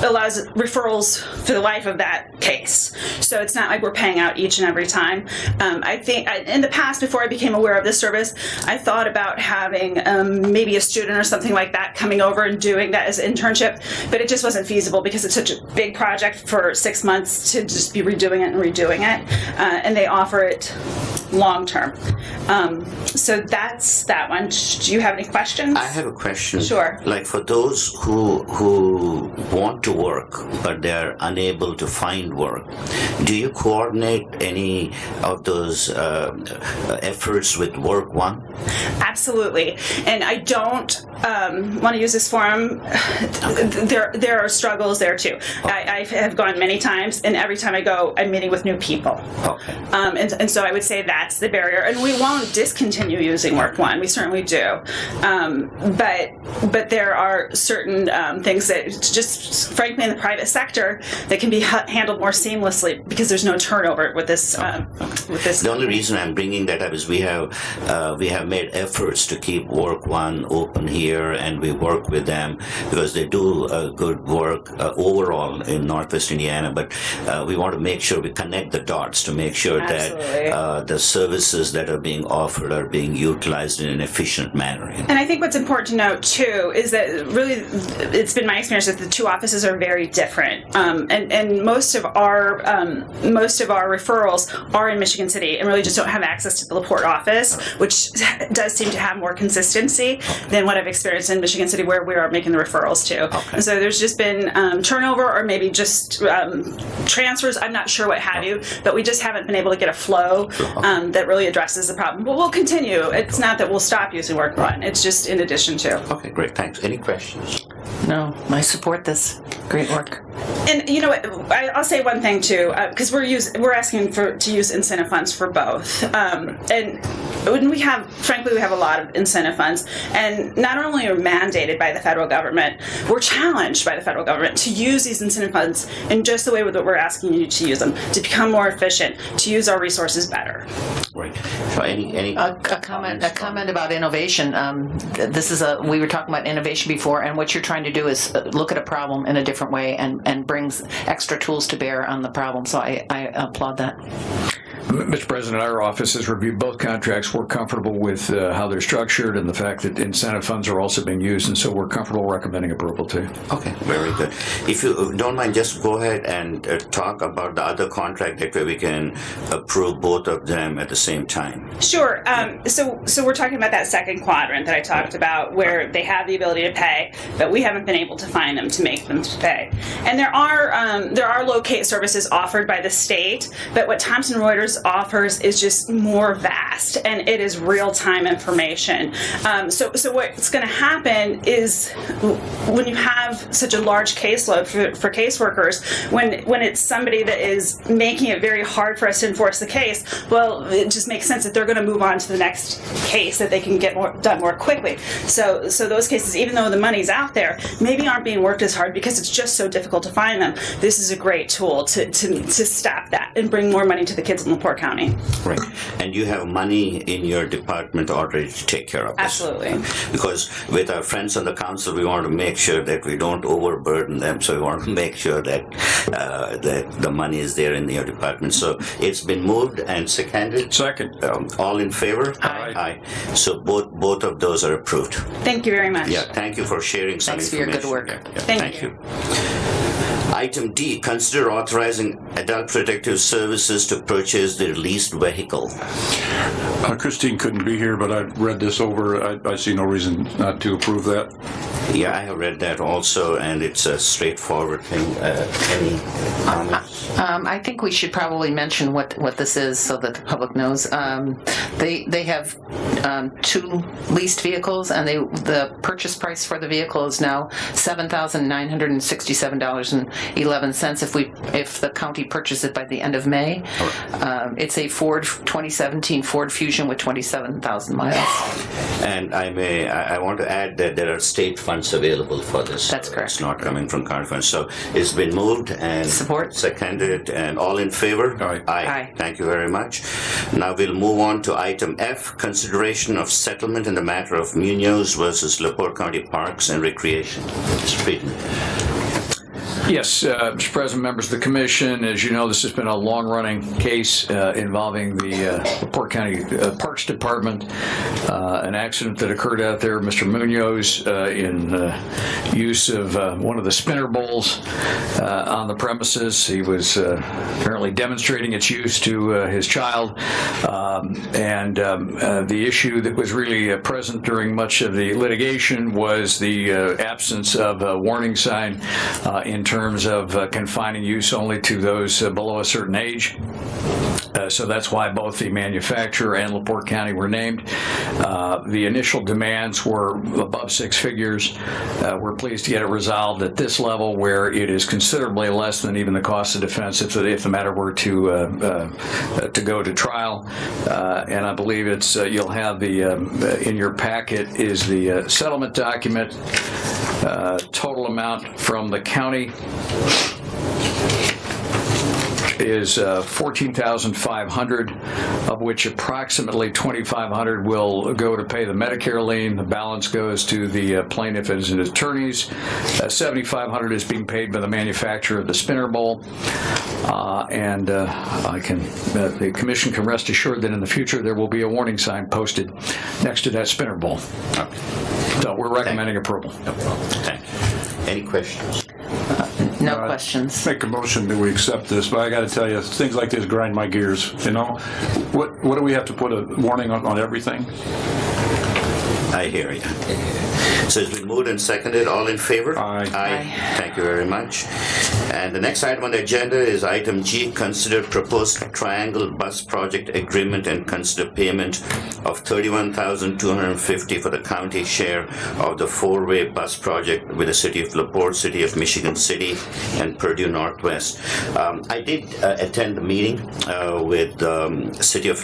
allows referrals for the life of that case. So it's not like we're paying out each and every time. I think in the past, before I became aware of this service, I thought about having maybe a student or something like that coming over and doing that as an internship, but it just wasn't feasible because it's such a big project for 6 months to just be redoing it, and they offer it long term. So that's that one. Do you have any questions? I have a question. Sure. Like for those who want to work but they're unable to find work, do you coordinate any of those efforts with Work One? Absolutely. And I don't want to use this forum. There are struggles there too. I have gone many times, and every time I go, I'm meeting with new people. Okay. And so I would say that's the barrier. And we won't discontinue using Work One. We certainly do. But there are certain things that just, frankly, in the private sector that can be handled more seamlessly because there's no turnover with this. The only reason I'm bringing that up is we have made efforts to keep Work One open here, and we work with them because they do good work overall in Northwest Indiana. But we want to make sure we connect the dots to make sure that the services that are being offered are being utilized in an efficient manner. And I think what's important to note too is that really it's been my experience that the two offices are very different, and most of our referrals are in Michigan City and really just don't have access to the LaPorte office, which does seem to have more consistency than what I've experienced in Michigan City, where we are making the referrals to. And so there's just been turnover or maybe just transfers. I'm not sure what have you, but we just haven't been able to get a flow that really addresses the problem. But we'll continue. It's not that we'll stop using Work One. It's just in addition to. Okay, great. Thanks. Any questions? No, I support this. Great work. And you know what? I'll say one thing too, because we're asking to use incentive funds for both. And when we have a lot of incentive funds, and not only are mandated by the federal government, we're challenged by the federal government to use these incentive funds in just the way that we're asking you to use them, to become more efficient, to use our resources better. Right. So any a comment about innovation. We were talking about innovation before, and what you're trying to do is look at a problem in a different way and brings extra tools to bear on the problem. So I applaud that. Mr. President, our office has reviewed both contracts. We're comfortable with how they're structured and the fact that incentive funds are also being used, and so we're comfortable recommending approval too. Okay, very good. If you don't mind, just go ahead and talk about the other contract, that way we can approve both of them at the same time. Sure. So we're talking about that second quadrant that I talked about, where they have the ability to pay, but we haven't been able to find them to make them to pay. And there are locate services offered by the state, but what Thomson Reuters offers is just more vast, and it is real-time information. So what's going to happen is when you have such a large caseload for caseworkers, when it's somebody that is making it very hard for us to enforce the case, well, it just makes sense that they're going to move on to the next case that they can get done more quickly. So those cases, even though the money's out there, maybe aren't being worked as hard because it's just so difficult to find them. This is a great tool to stop that and bring more money to the kids in LaPorte County. Right. And you have money in your department already to take care of this. Absolutely. Because with our friends on the council, we want to make sure that we don't overburden them. So we want to make sure that that the money is there in your department. So it's been moved and seconded. Second. All in favor? Aye. So both of those are approved. Thank you very much. Yeah. Thank you for sharing some Thanks for information. your good work. Yeah, Thank you. Item D, consider authorizing Adult Protective Services to purchase the leased vehicle. Christine couldn't be here, but I read this over. I see no reason not to approve that. Yeah, I have read that also, and it's a straightforward thing. Any comments? I think we should probably mention what this is so that the public knows. They have 2 leased vehicles, and the purchase price for the vehicle is now $7,967.11 if the county purchases it by the end of May. It's a 2017 Ford Fusion with 27,000 miles. And I want to add that there are state funds available for this. That's correct. It's not coming from county funds. So it's been moved and seconded, and all in favor? Aye. Aye. Thank you very much. Now we'll move on to item F, consideration of settlement in the matter of Munoz versus LaPorte County Parks and Recreation. Mr. Friedman. Yes, Mr. President, members of the Commission, as you know, this has been a long-running case involving the LaPorte County Parks Department, an accident that occurred out there. Mr. Munoz, in use of one of the spinner bowls on the premises, he was apparently demonstrating its use to his child, and the issue that was really present during much of the litigation was the absence of a warning sign in terms of confining use only to those below a certain age. So that's why both the manufacturer and LaPorte County were named. The initial demands were above 6 figures. We're pleased to get it resolved at this level, where it is considerably less than even the cost of defense if the matter were to go to trial. And I believe it's you'll have the in your packet is the settlement document. Total amount from the county is $14,500, of which approximately $2,500 will go to pay the Medicare lien. The balance goes to the plaintiff and his attorneys. $7,500 is being paid by the manufacturer of the spinner bowl, and the Commission can rest assured that in the future there will be a warning sign posted next to that spinner bowl. Okay. So we're recommending approval. No problem. Thank you. Any questions? No questions. Make a motion that we accept this, but I got to tell you, things like this grind my gears. You know, what do we have to put a warning on everything? I hear you. So it's been moved and seconded. All in favor? Aye. Aye. Thank you very much. And the next item on the agenda is item G, consider proposed triangle bus project agreement and consider payment of $31,250 for the county share of the 4-way bus project with the City of LaPorte, City of Michigan City, and Purdue Northwest. I did attend the meeting with City of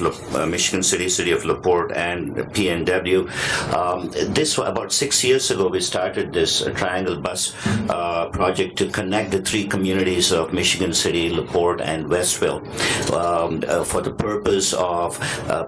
Michigan City, City of LaPorte, and PNW. This was about 6 years ago. We started this triangle bus project to connect the 3 communities of Michigan City, LaPorte, and Westville for the purpose of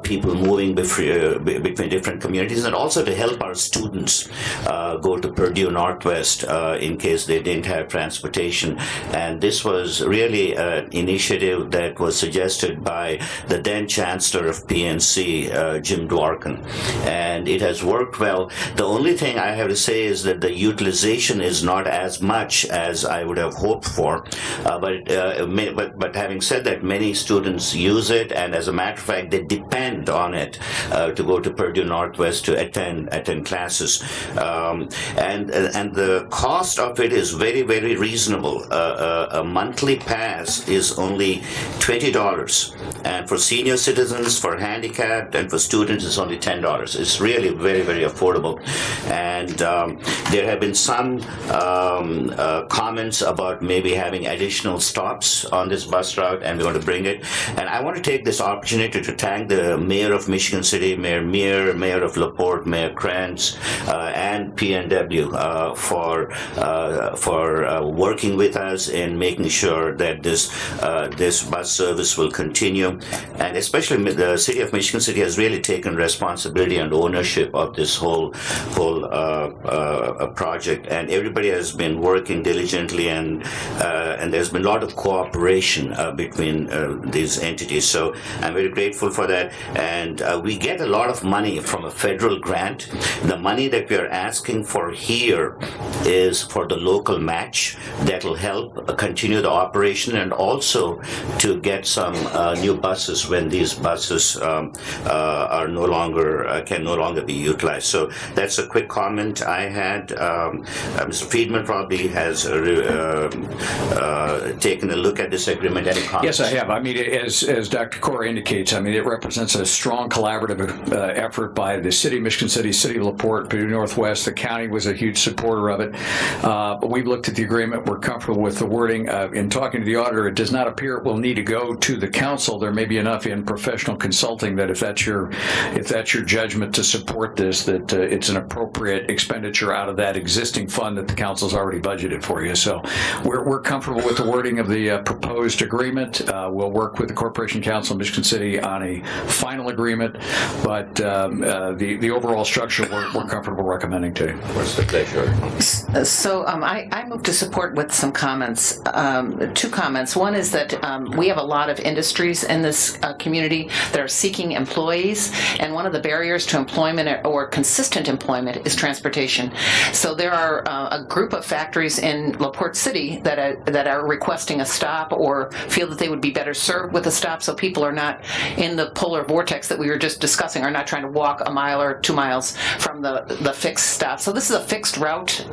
people moving between different communities, and also to help our students go to Purdue Northwest in case they didn't have transportation. And this was really an initiative that was suggested by the then Chancellor of PNC, Jim Dworkin, and it has worked well. The only thing I have to say is that the utilization is not as much as I would have hoped for, but having said that, many students use it, and as a matter of fact, they depend on it to go to Purdue Northwest to attend classes, and the cost of it is very, very reasonable. A monthly pass is only $20, and for senior citizens, for handicapped, and for students, it's only $10. It's really very, very affordable. And there have been some comments about maybe having additional stops on this bus route, and we want to bring it. And I want to take this opportunity to thank the Mayor of Michigan City, Mayor Meir, Mayor of LaPorte, Mayor Krantz, and PNW for working with us in making sure that this bus service will continue. And especially the City of Michigan City has really taken responsibility and ownership of this whole project, and everybody has been working diligently, and there's been a lot of cooperation between these entities. So I'm very grateful for that. And we get a lot of money from a federal grant. The money that we are asking for here is for the local match that will help continue the operation and also to get some new buses when these buses are no longer can no longer be utilized. So that's a quick comment I had. Mr. Friedman probably has taken a look at this agreement. Any comments? Yes, I have. I mean, as Dr. Cora indicates, I mean, it represents a strong collaborative effort by the City of Michigan City, City of LaPorte, Purdue Northwest. The county was a huge supporter of it. But we've looked at the agreement. We're comfortable with the wording. In talking to the auditor, it does not appear it will need to go to the council. There may be enough in professional consulting that if that's your judgment to support this, that it's an appropriate expenditure out of that existing fund that the council's already budgeted for you. So we're comfortable with the wording of the proposed agreement. We'll work with the Corporation Council of Michigan City on a final agreement, but the overall structure we're comfortable recommending to you. What's the pleasure? So I move to support with some comments. Two comments. One is that we have a lot of industries in this community that are seeking employees, and one of the barriers to employment or consistent employment is transportation. So there are a group of factories in LaPorte City that are requesting a stop or feel that they would be better served with a stop, so people are not in the polar vortex that we were just discussing, are not trying to walk a mile or 2 miles from the fixed stop. So this is a fixed route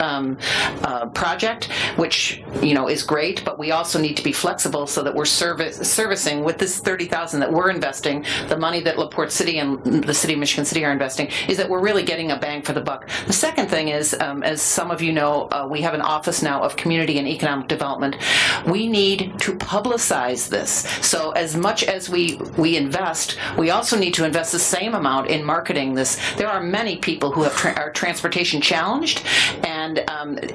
project, which is great, but we also need to be flexible so that we're servicing with this $30,000 that we're investing, the money that LaPorte City and the City of Michigan City are investing, is that we're really getting a bang for the buck. The second thing is, as some of you know, we have an office now of community and economic development. We need to publicize this. So as much as we invest, we also need to invest the same amount in marketing this. There are many people who are transportation challenged, and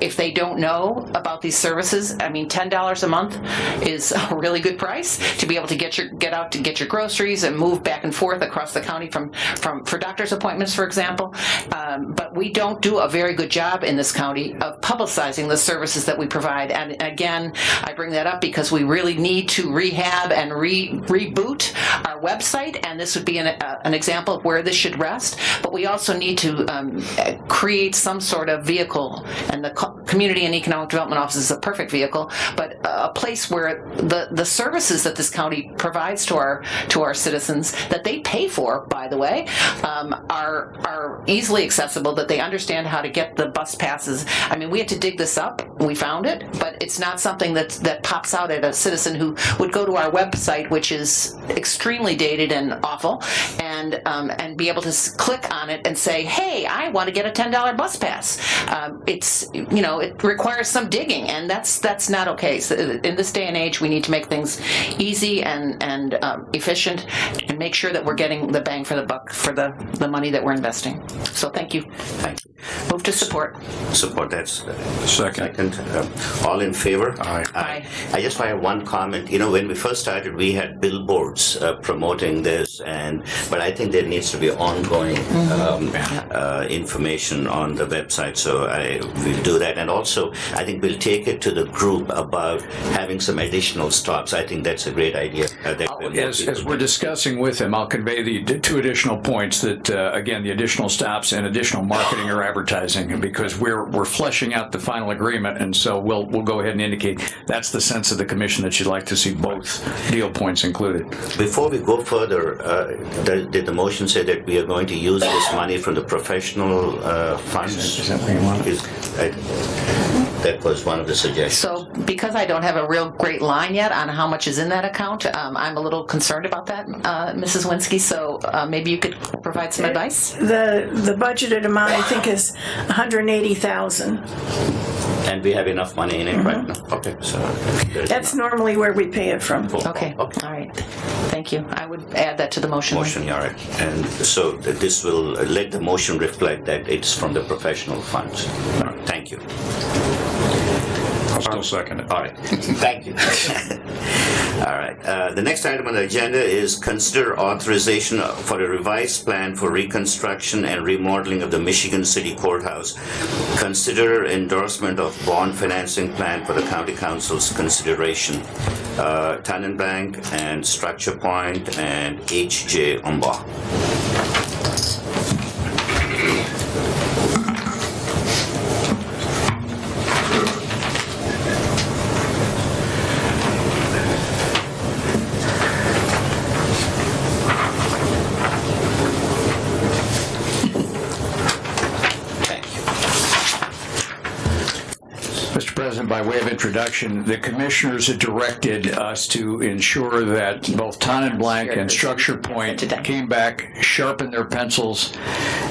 if they don't know about these services, I mean, $10 a month is a really good price to be able to get out to get your groceries and move back and forth across the county for doctor's appointments, for example. But we don't do a very good job in this county of publicizing the services that we provide. And again, I bring that up because we really need to rehab and reboot our website, and this would be an example of where this should rest. But we also need to create some sort of vehicle, and the Community and Economic Development Office is a perfect vehicle, but a place where the services that this county provides to our citizens, that they pay for, by the way, are easily accessible, that they understand how to get the bus passes. I mean, we had to dig this up. We found it, but it's not something that pops out at a citizen who would go to our website, which is extremely dated and awful, and be able to click on it and say, hey, I want to get a $10 bus pass. It requires some digging, and that's not okay. So in this day and age, we need to make things easy and efficient, and make sure that we're getting the bang for the buck for the money that we're investing. So thank you. Thank you. Move to support. Support, that's Second. All in favor? Aye. Aye. I just have one comment. When we first started, we had billboards promoting this, but I think there needs to be ongoing information on the website. So we'll do that, and also I think we'll take it to the group about having some additional stops. I think that's a great idea. As we're discussing with him, I'll convey the two additional points that, again, the additional stops and additional marketing or advertising, because we're fleshing out the final agreement, and so we'll go ahead and indicate that's the sense of the commission, that you'd like to see both deal points included. Before we go further, did the motion say that we are going to use this money from the professional funds? Is that what you want? That was one of the suggestions. So because I don't have a real great line yet on how much is in that account, I'm a little concerned about that, Mrs. Winsky, so maybe you could provide some advice? The budgeted amount, I think, is $180,000. And we have enough money in it right now? Okay, so... That's normally where we pay it from. Okay, all right. Thank you. I would add that to the motion. All right. And so this will let the motion reflect that it's from the professional funds. Thank you. I'll still second it. All right. Thank you. All right. The next item on the agenda is consider authorization for a revised plan for reconstruction and remodeling of the Michigan City Courthouse. Consider endorsement of bond financing plan for the County Council's consideration. Tannenbank and Structure Point and H.J. Umbaugh. Mr. President, by way of introduction, the commissioners had directed us to ensure that both Ton & Blank and Structure Point came back, sharpened their pencils,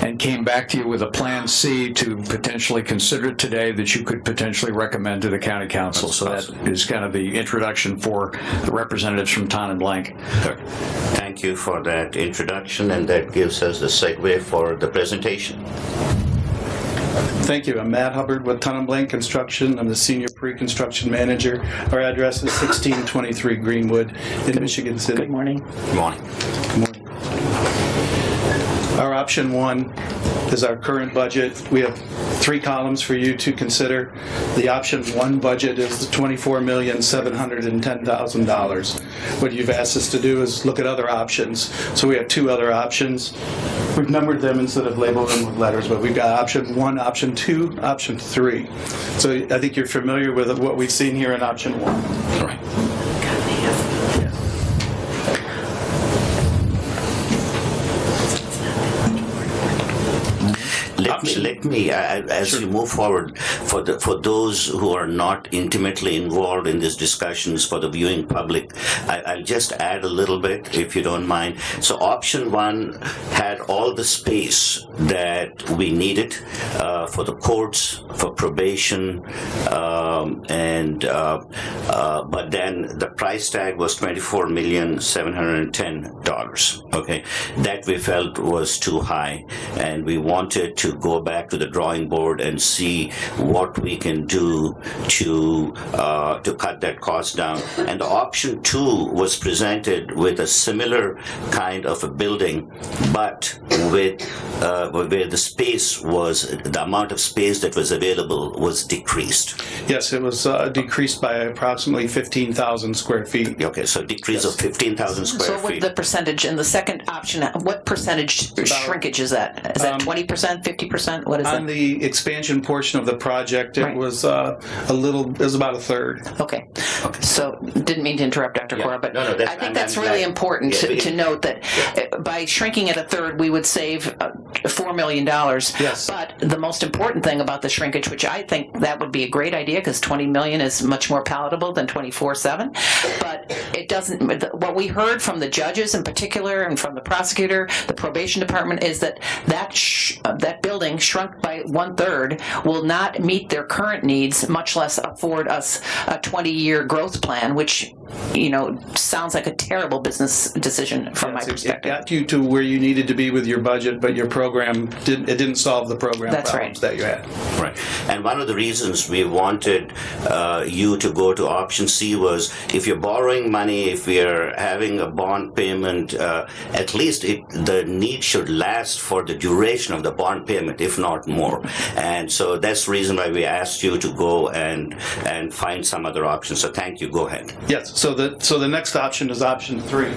and came back to you with a Plan C to potentially consider today that you could potentially recommend to the County Council. So that is kind of the introduction for the representatives from Ton & Blank. Thank you for that introduction, and that gives us the segue for the presentation. Thank you. I'm Matt Hubbard with Ton & Blank Construction. I'm the Senior Pre-Construction Manager. Our address is 1623 Greenwood in Michigan City. Good morning. Good morning. Good morning. Our option 1 is our current budget. We have 3 columns for you to consider. The option 1 budget is the $24,710,000. What you've asked us to do is look at other options. So we have 2 other options. We've numbered them instead of labeled them with letters, but we've got option 1, option 2, option 3. So I think you're familiar with what we've seen here in option 1. All right. Let me, as you move forward, for those who are not intimately involved in these discussions, for the viewing public, I'll just add a little bit, if you don't mind. So option 1 had all the space that we needed for the courts, for probation, but then the price tag was $24,710,000. Okay, that we felt was too high, and we wanted to go back to the drawing board and see what we can do to cut that cost down. And the option 2 was presented with a similar kind of a building, but with where the space was, the amount of space that was available was decreased. Yes, it was decreased by approximately 15,000 square feet. Okay, so decrease of 15,000 square So feet. what the percentage in the second option, what percentage shrinkage is that? Is that 20%, 50%? What is On that? the expansion portion of the project, it was about a third. Okay. So didn't mean to interrupt, Dr. Cora, but No, I think that's really important to note that by shrinking it a third, we would save $4 million. Yes. But the most important thing about the shrinkage, which I think that would be a great idea because $20 million is much more palatable than 24/7, but it doesn't. What we heard from the judges in particular and from the prosecutor, the probation department, is that that building shrunk by 1/3 will not meet their current needs, much less afford us a 20-year growth plan, which sounds like a terrible business decision from my perspective. It got you to where you needed to be with your budget, but your program didn't solve the program problems that you had. Right. And one of the reasons we wanted you to go to option C was if you're borrowing money, if we're having a bond payment, at least the need should last for the duration of the bond payment, if not more. And so that's the reason why we asked you to go and find some other options. So thank you. Go ahead. Yes. So the next option is option 3.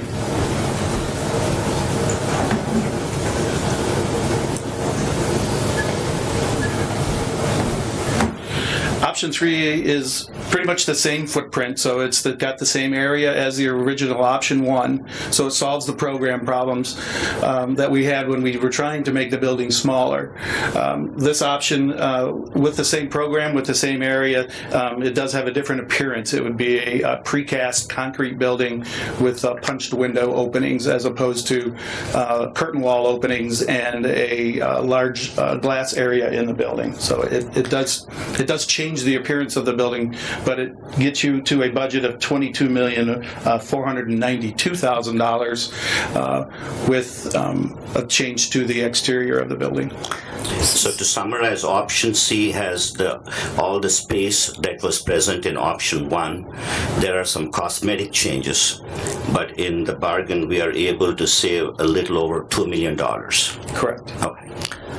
Option 3 is pretty much the same footprint, so it's got the same area as the original option 1. So it solves the program problems that we had when we were trying to make the building smaller. This option, with the same program, with the same area, it does have a different appearance. It would be a precast concrete building with punched window openings as opposed to curtain wall openings and a large glass area in the building. So it does change the appearance of the building, but it gets you to a budget of $22,492,000 with a change to the exterior of the building. So to summarize, option C has all the space that was present in option 1. There are some cosmetic changes, but in the bargain we are able to save a little over $2 million. Correct. Okay.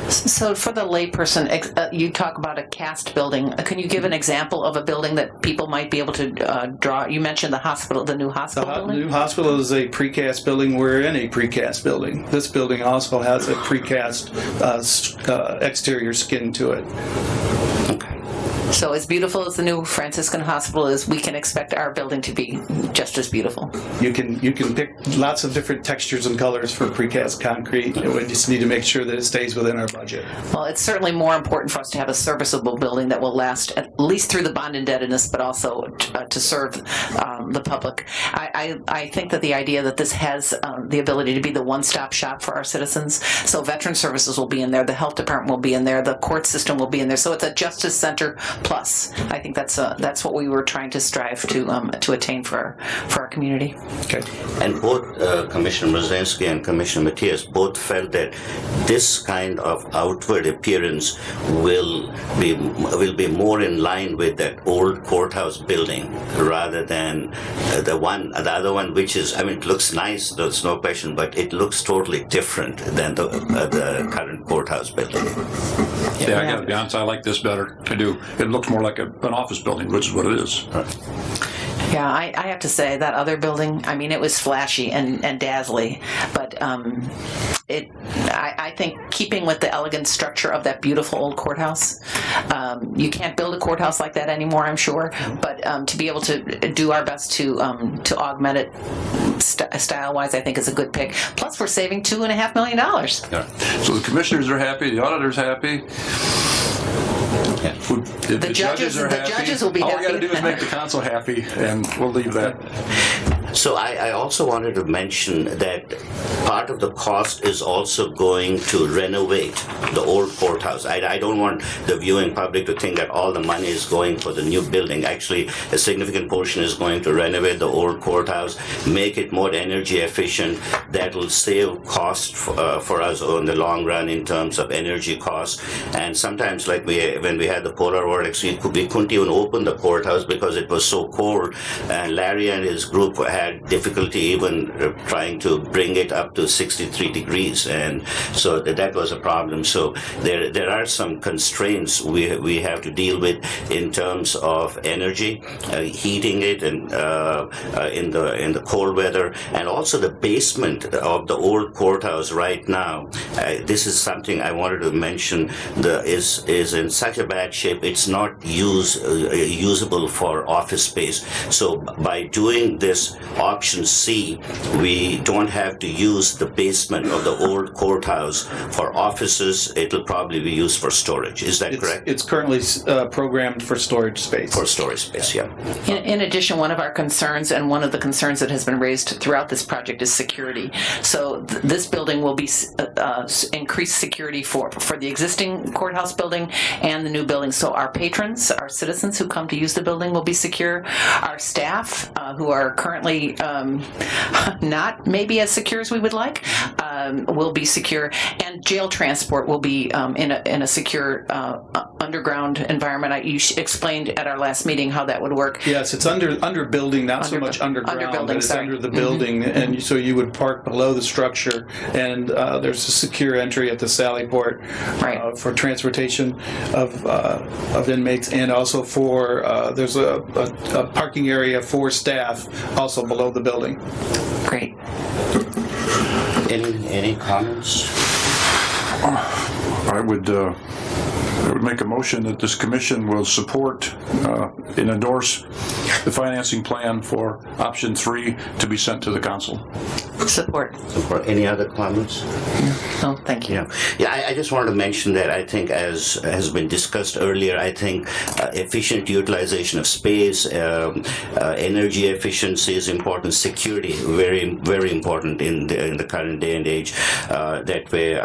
So for the layperson, you talk about a cast building. Can you give an example of a building that people might be able to draw? You mentioned the hospital, the new hospital building? The new hospital is a precast building. We're in a precast building. This building also has a precast exterior skin to it. Okay. So as beautiful as the new Franciscan Hospital is, we can expect our building to be just as beautiful. You can pick lots of different textures and colors for precast concrete. We just need to make sure that it stays within our budget. Well, it's certainly more important for us to have a serviceable building that will last at least through the bond indebtedness, but also to serve the public. I think that the idea that this has the ability to be the one-stop shop for our citizens, so Veteran Services will be in there, the Health Department will be in there, the court system will be in there, so it's a Justice Center plus. I think that's what we were trying to strive to attain for our community. Okay. And both Commissioner Mrzinski and Commissioner Matias both felt that this kind of outward appearance will be more in line with that old courthouse building rather than the other one, which is, I mean, it looks nice, there's no question, but it looks totally different than the current courthouse building. Yeah, I gotta be honest, I like this better. I do. It looks more like an office building, which is what it is. Yeah, I have to say that other building, I mean, it was flashy and dazzling, but I think keeping with the elegant structure of that beautiful old courthouse, you can't build a courthouse like that anymore, I'm sure, but to be able to do our best to augment it style-wise, I think is a good pick. Plus, we're saving $2.5 million. Yeah. So the commissioners are happy, the auditor's happy. The judges are happy. Judges will be happy. All we got to do is make the council happy, and we'll leave that. So I also wanted to mention that part of the cost is also going to renovate the old courthouse. I don't want the viewing public to think that all the money is going for the new building. Actually, a significant portion is going to renovate the old courthouse, make it more energy efficient. That will save cost for us in the long run in terms of energy costs. And sometimes, like when we had the polar vortex, we couldn't even open the courthouse because it was so cold. And Larry and his group had difficulty even trying to bring it up to 63 degrees, and so that was a problem. So there are some constraints we have to deal with in terms of energy, heating it, and in the cold weather, and also the basement of the old courthouse right now. This is something I wanted to mention. Is in such a bad shape. It's not usable for office space. So by doing this option C, we don't have to use the basement of the old courthouse for offices. It'll probably be used for storage. Is that correct? It's currently programmed for storage space. For storage space, yeah. In addition, one of our concerns, and one of the concerns that has been raised throughout this project, is security. So this building will be increased security for the existing courthouse building and the new building. So our patrons, our citizens who come to use the building will be secure. Our staff, who are currently not maybe as secure as we would like, will be secure, and jail transport will be in a secure underground environment. You explained at our last meeting how that would work. Yes, it's under building, not so much underground, but it's under the building, and so you would park below the structure, and there's a secure entry at the Sally Port for transportation of inmates, and also for there's a parking area for staff also below the building. Great. Any comments? I would make a motion that this commission will support and endorse the financing plan for option 3 to be sent to the council. Support. Any other comments? No, thank you. Yeah, I just wanted to mention that I think, as has been discussed earlier, I think efficient utilization of space, energy efficiency is important, security, very, very important in the current day and age. That way,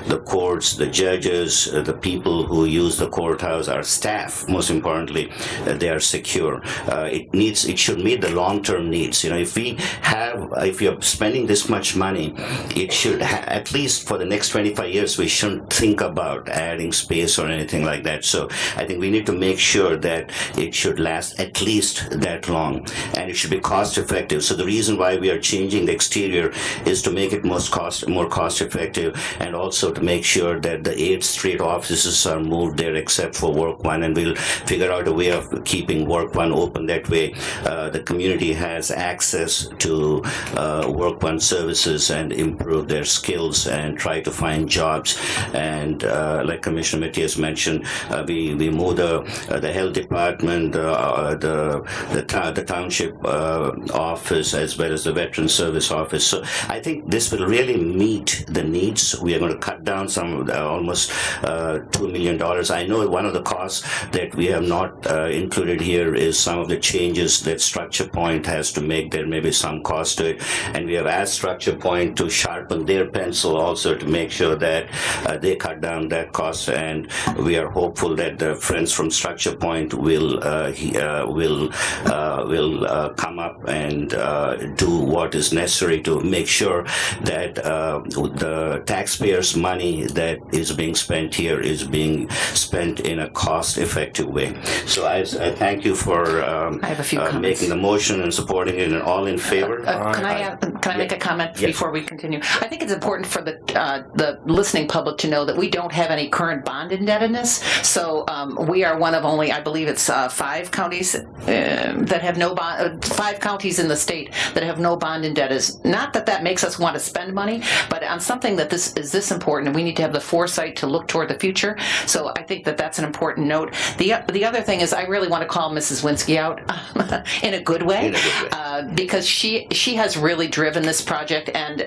the courts, the judges, the people who use the courthouse, our staff, most importantly, they are secure. It should meet the long-term needs. If you're spending this much money, it should at least for the next 25 years, we shouldn't think about adding space or anything like that. So I think we need to make sure that it should last at least that long, and it should be cost effective. So the reason why we are changing the exterior is to make it more cost effective, and also to make sure that the 8th Street offices are moved there except for Work One, and we'll figure out a way of keeping Work One open. That way the community has access to Work One upon services and improve their skills and try to find jobs. And like Commissioner Matthias mentioned, we move the health department, the township office, as well as the veteran service office. So I think this will really meet the needs. We are going to cut down some almost $2 million. I know one of the costs that we have not included here is some of the changes that Structure Point has to make. There may be some cost to it, and we have asked Structure Point to sharpen their pencil also to make sure that they cut down that cost. And we are hopeful that the friends from Structure Point will come up and do what is necessary to make sure that the taxpayers' money that is being spent here is being spent in a cost-effective way. So I thank you for I have a few comments. making the motion and supporting it, and all in favor. Can I make a comment before we continue? I think it's important for the listening public to know that we don't have any current bond indebtedness. So we are one of only, I believe it's 5 counties that have no bond. 5 counties in the state that have no bond indebtedness. Not that makes us want to spend money, but on something that is this important, we need to have the foresight to look toward the future. So I think that's an important note. The other thing is I really want to call Mrs. Winsky out in a good way, because she has really driven this project, and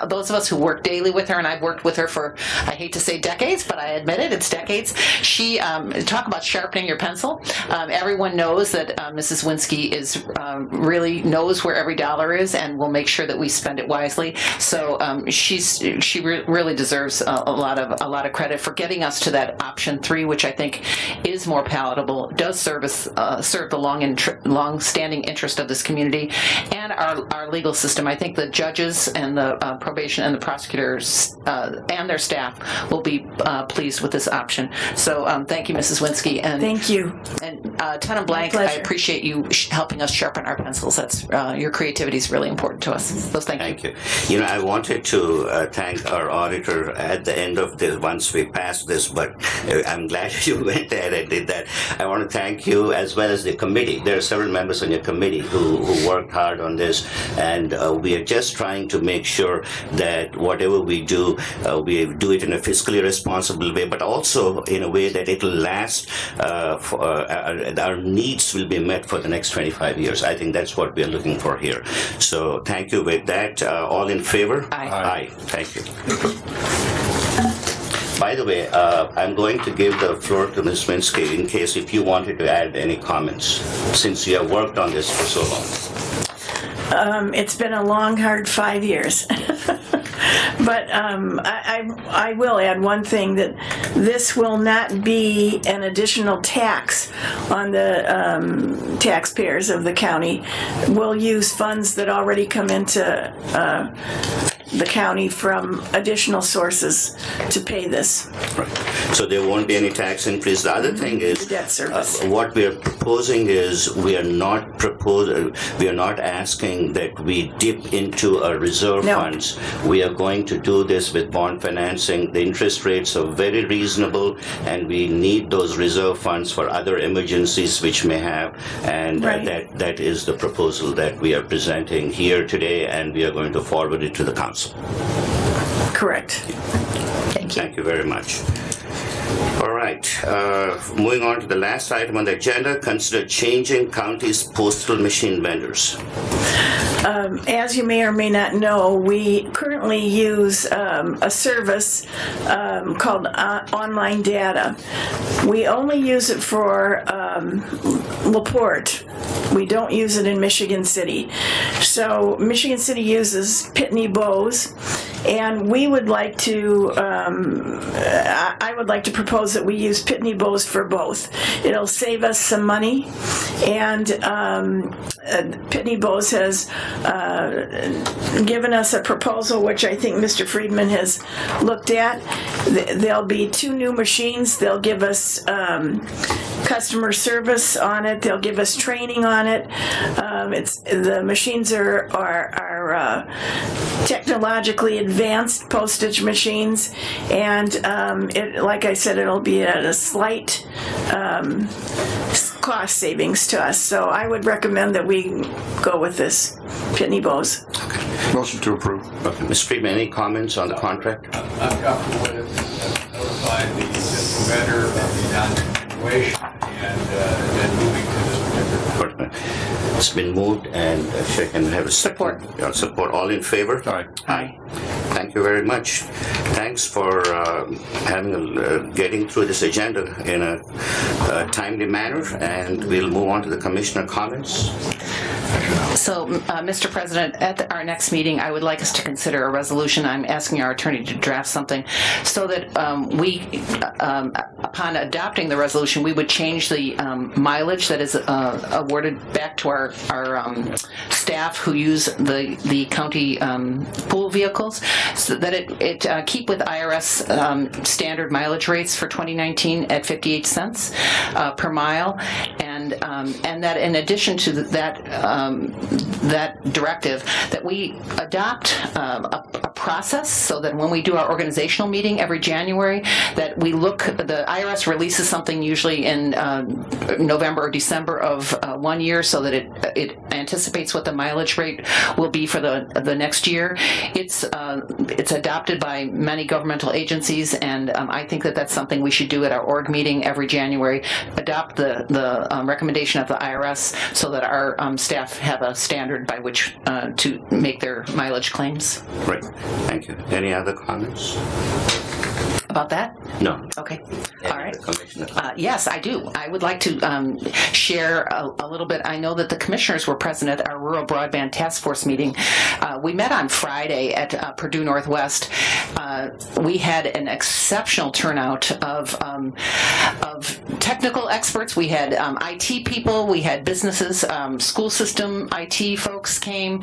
those of us who work daily with her, and I've worked with her for, I hate to say decades, but I admit it, it's decades. She talk about sharpening your pencil. Everyone knows that Mrs. Winsky is really knows where every dollar is, and will make sure that we spend it wisely. So she really deserves a lot of credit for getting us to that option 3, which I think is more palatable, does serve the long-standing interest of this community and our legal system. I think the judges and the probation and the prosecutors and their staff will be pleased with this option. So thank you, Mrs. Winsky. And thank you. And Tenenblanc, I appreciate you helping us sharpen our pencils. That's your creativity is really important to us. So thank you. You know, I wanted to thank our auditor at the end of this, once we passed this, but I'm glad you went ahead and did that. I want to thank you as well as the committee. There are several members on your committee who worked hard on this, and we are just trying to make sure that whatever we do it in a fiscally responsible way, but also in a way that it will last, our needs will be met for the next 25 years. I think that's what we are looking for here. So thank you. With that, all in favor? Aye. Aye. Thank you. By the way, I'm going to give the floor to Ms. Winsky in case if you wanted to add any comments, since you have worked on this for so long. It's been a long, hard 5 years. But I will add one thing, that this will not be an additional tax on the taxpayers of the county. We'll use funds that already come into the county from additional sources to pay this. Right. So there won't be any tax increase. The other thing is, debt service. What we are proposing is we are not asking that we dip into our reserve funds. We are going to do this with bond financing. The interest rates are very reasonable, and we need those reserve funds for other emergencies which may have. And that is the proposal that we are presenting here today, and we are going to forward it to the council. Correct. Thank you very much. All right. Moving on to the last item on the agenda, consider changing county's postal machine vendors. As you may or may not know, we currently use a service called Online Data. We only use it for LaPorte. We don't use it in Michigan City. So Michigan City uses Pitney Bowes, and we would like to, I would like to propose that we use Pitney Bowes for both. It'll save us some money, and Pitney Bowes has given us a proposal, which I think Mr. Friedman has looked at. There'll be 2 new machines. They'll give us customer service on it. They'll give us training on it. The machines are technologically advanced postage machines, and like I said, it'll be at a slight cost savings to us. So I would recommend that we go with this Pitney Bowes. Okay. Motion to approve. Okay. Mr. Friedman, any comments on the contract? I'm comfortable with it. Notify the vendor of the non-continuation and then moving to this particular. It's been moved, and if I can have a support. Support. All in favor? Aye. Aye. Thank you very much. Thanks for getting through this agenda in a timely manner, and we'll move on to the commissioner comments. So, Mr. President, at our next meeting, I would like us to consider a resolution. I'm asking our attorney to draft something so that upon adopting the resolution, we would change the mileage that is awarded back to our staff who use the county pool vehicles, so that it keep with IRS standard mileage rates for 2019 at 58 cents per mile, and that in addition to that directive, that we adopt a process so that when we do our organizational meeting every January, that we look, the IRS releases something usually in November or December of 1 year, so that it anticipates what the mileage rate will be for the next year. It's adopted by many governmental agencies, and I think that that's something we should do at our org meeting every January. Adopt the recommendation of the IRS so that our staff have a standard by which to make their mileage claims. Right. Thank you. Any other comments? About that? No. Okay. All right. Yes, I do. I would like to share a little bit. I know that the commissioners were present at our Rural Broadband Task Force meeting. We met on Friday at Purdue Northwest. We had an exceptional turnout of technical experts. We had IT people. We had businesses, school system IT folks came.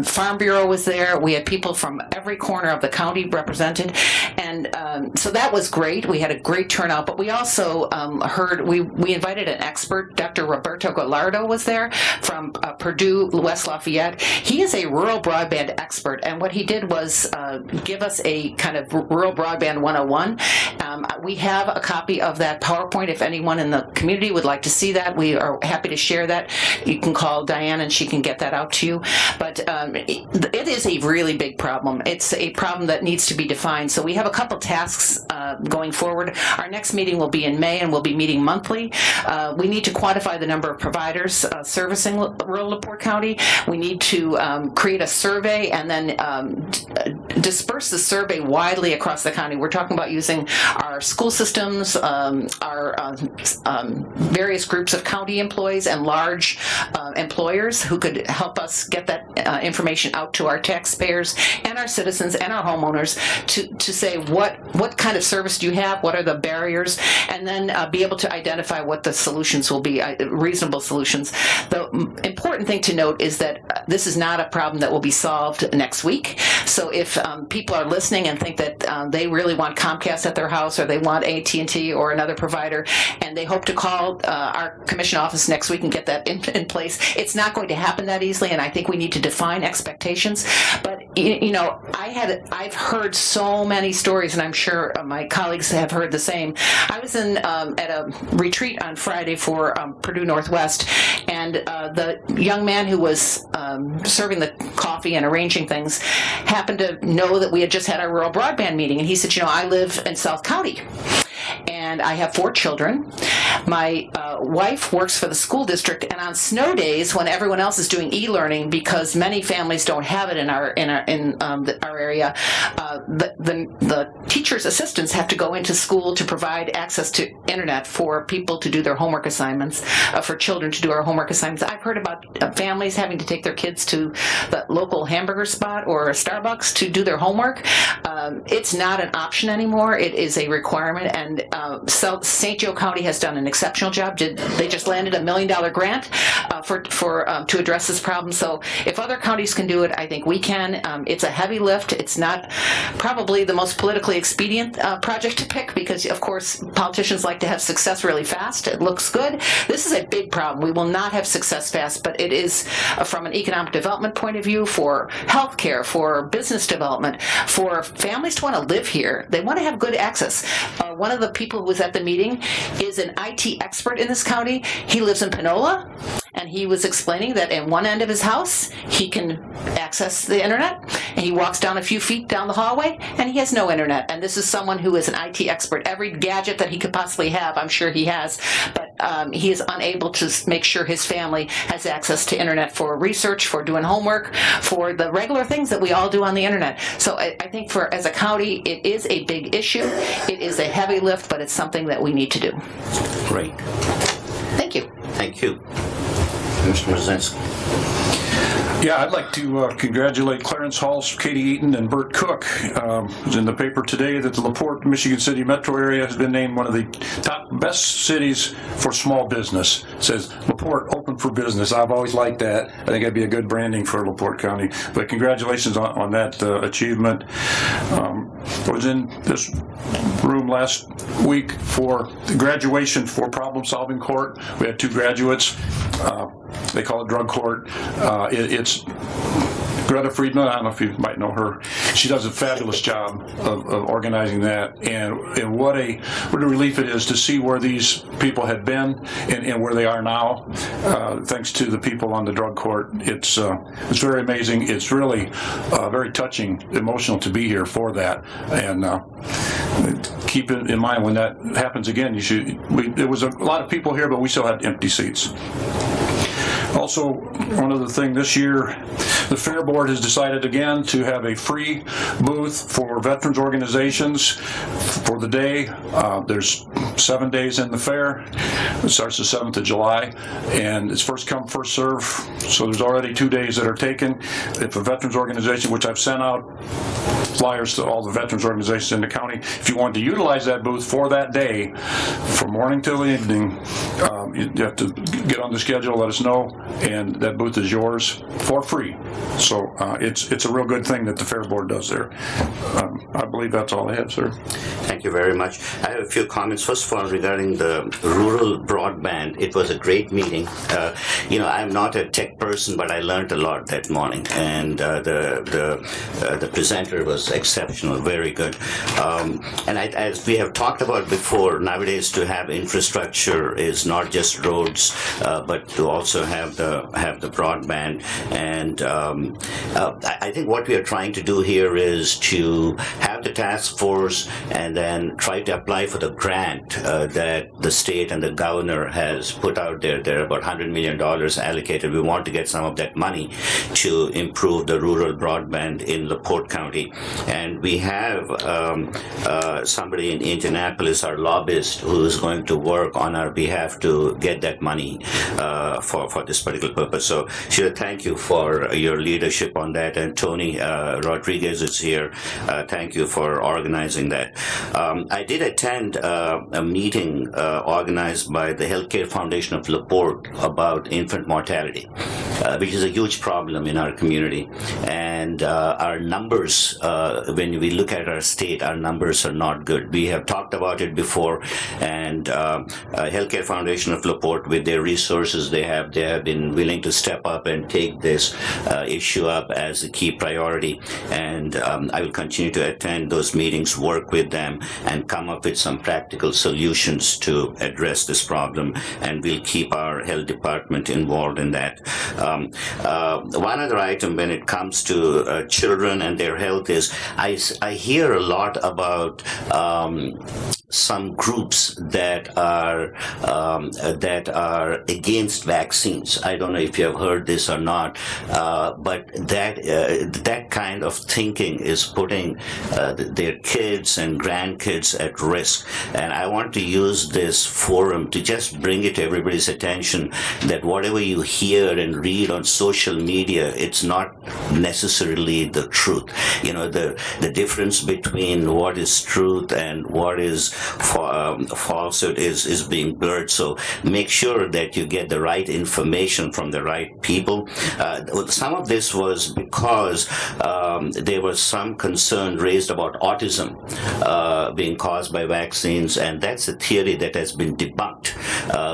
Farm Bureau was there. We had people from every corner of the county represented, and so that was great. We had a great turnout, but we also we invited an expert. Dr. Roberto Gallardo was there from Purdue West Lafayette. He is a rural broadband expert, and what he did was give us a kind of rural broadband 101. We have a copy of that PowerPoint. If anyone in the community would like to see that, we are happy to share that. You can call Diane and she can get that out to you. But it is a really big problem. It's a problem that needs to be defined. So we have a couple tasks going forward. Our next meeting will be in May, and we'll be meeting monthly. We need to quantify the number of providers servicing rural LaPorte County. We need to create a survey and then disperse the survey widely across the county. We're talking about using our school systems, our various groups of county employees and large employers who could help us get that information out to our taxpayers and our citizens and our homeowners to say what kind of service do you have, what are the barriers, and then be able to identify what the solutions will be, reasonable solutions. The important thing to note is that this is not a problem that will be solved next week. So if people are listening and think that they really want Comcast at their house, or they want AT&T or another provider, and they hope to call our commission office next week and get that in place, it's not going to happen that easily, and I think we need to define expectations. But I've heard so many stories, and I'm sure my colleagues have heard the same. I was at a retreat on Friday for Purdue Northwest, and the young man who was serving the coffee and arranging things happened to know that we had just had our rural broadband meeting, and he said, I live in South County, and I have 4 children. My wife works for the school district, and on snow days when everyone else is doing e-learning, because many families don't have it in our area, the teachers' assistants have to go into school to provide access to internet for people to do their homework assignments, for children to do our homework assignments. I've heard about families having to take their kids to the local hamburger spot or a Starbucks to do their homework. It's not an option anymore. It is a requirement, and St. Joe County has done an exceptional job. They just landed $1 million grant to address this problem. So if other counties can do it, I think we can. It's a heavy lift. It's not probably the most politically expedient project to pick because, of course, politicians like to have success really fast. It looks good. This is a big problem. We will not have success fast, but it is from an economic development point of view, for healthcare, for business development, for families to want to live here. They want to have good access. One of the people who was at the meeting is an IT expert in this county. He lives in Panola, and he was explaining that in one end of his house, he can access the internet, and he walks down a few feet down the hallway, and he has no internet. And this is someone who is an IT expert. Every gadget that he could possibly have, I'm sure he has, but he is unable to make sure his family has access to internet for research, for doing homework, for the regular things that we all do on the internet. So I think as a county, it is a big issue. It is a heavy lift, but it's something that we need to do. Great. Thank you. Thank you. Mr. Brzezinski. Yeah, I'd like to congratulate Clarence Halls, Katie Eaton, and Bert Cook. It was in the paper today that the LaPorte, Michigan City metro area has been named one of the top best cities for small business. It says LaPorte open for business. I've always liked that. I think that'd be a good branding for LaPorte County. But congratulations on that achievement. I was in this room last week for the graduation for problem solving court. We had 2 graduates. They call it drug court. It's Greta Friedman. I don't know if you might know her. She does a fabulous job of organizing that, and what a relief it is to see where these people had been and where they are now, thanks to the people on the drug court. It's very amazing. It's really very touching, emotional to be here for that, and keep it in mind when that happens again. There was a lot of people here, but we still had empty seats. Also, one other thing, this year, the Fair Board has decided again to have a free booth for veterans organizations for the day. There's 7 days in the fair. It starts the 7th of July, and it's first come, first serve. So there's already 2 days that are taken. If a veterans organization, which I've sent out flyers to all the veterans organizations in the county, if you want to utilize that booth for that day, from morning till evening, you have to get on the schedule, let us know, and that booth is yours for free. So it's a real good thing that the Fair Board does there. I believe that's all I have, sir. Thank you very much. I have a few comments. First of all, regarding the rural broadband, it was a great meeting. I'm not a tech person, but I learned a lot that morning, and the presenter was exceptional, very good. And as we have talked about before, nowadays to have infrastructure is not just roads, but to also have the broadband. And I think what we are trying to do here is to have the task force and then try to apply for the grant that the state and the governor has put out there. There are about $100 million allocated. We want to get some of that money to improve the rural broadband in LaPorte County. And we have somebody in Indianapolis, our lobbyist, who is going to work on our behalf to get that money for this particular purpose. So, Sheila, thank you for your leadership on that. And Tony Rodriguez is here. Thank you for organizing that. I did attend a meeting organized by the Healthcare Foundation of LaPorte about infant mortality, which is a huge problem in our community. And our numbers, when we look at our state, our numbers are not good. We have talked about it before, and Healthcare Foundation of LaPorte, with their resources they have been willing to step up and take this issue up as a key priority. And I will continue to attend those meetings, work with them, and come up with some practical solutions to address this problem. And we'll keep our health department involved in that. One other item when it comes to children and their health is I hear a lot about some groups that are against vaccines. I don't know if you have heard this or not, but that kind of thinking is putting their kids and grandkids at risk. And I want to use this forum to just bring it to everybody's attention that whatever you hear and read on social media, it's not necessarily the truth. The difference between what is truth and what is falsehood is being blurred. So make sure that you get the right information from the right people. Some of this was because there was some concern raised about autism being caused by vaccines, and that's a theory that has been debunked.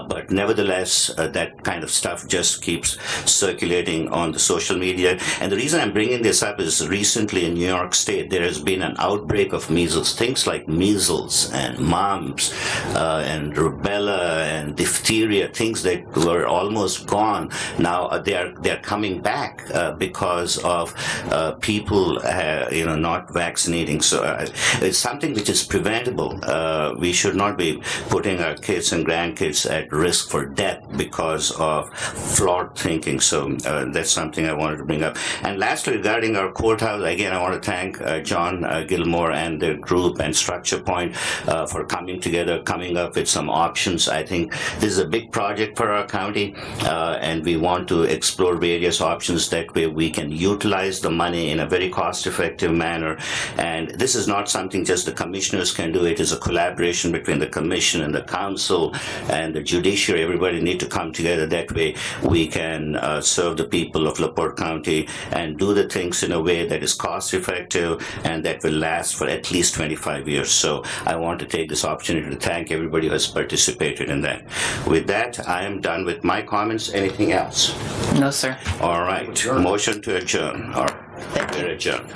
But nevertheless, that kind of stuff just keeps circulating on the social media. And the reason I'm bringing this up is recently in New York State, there has been an outbreak of measles, things like measles and mumps and rubella and diphtheria, things that were almost gone. Now they're coming back because of people not vaccinating. So it's something which is preventable. We should not be putting our kids and grandkids at risk for death because of flawed thinking. So that's something I wanted to bring up. And lastly, regarding our courthouse, again, I want to thank John Gilmore and the group and Structure Point for coming together, coming up with some options. I think this is a big project for our county, and we want to explore various options. That way we can utilize the money in a very cost-effective manner. And this is not something just the commissioners can do. It is a collaboration between the commission and the council and the judiciary. Everybody need to come together. That way we can serve the people of LaPorte County and do the things in a way that is cost-effective and that will last for at least 25 years. So I want to take this opportunity to thank everybody who has participated in that. With that, I am done with my comments. Anything else? No, sir. All right. Motion to adjourn. All right. We're adjourned.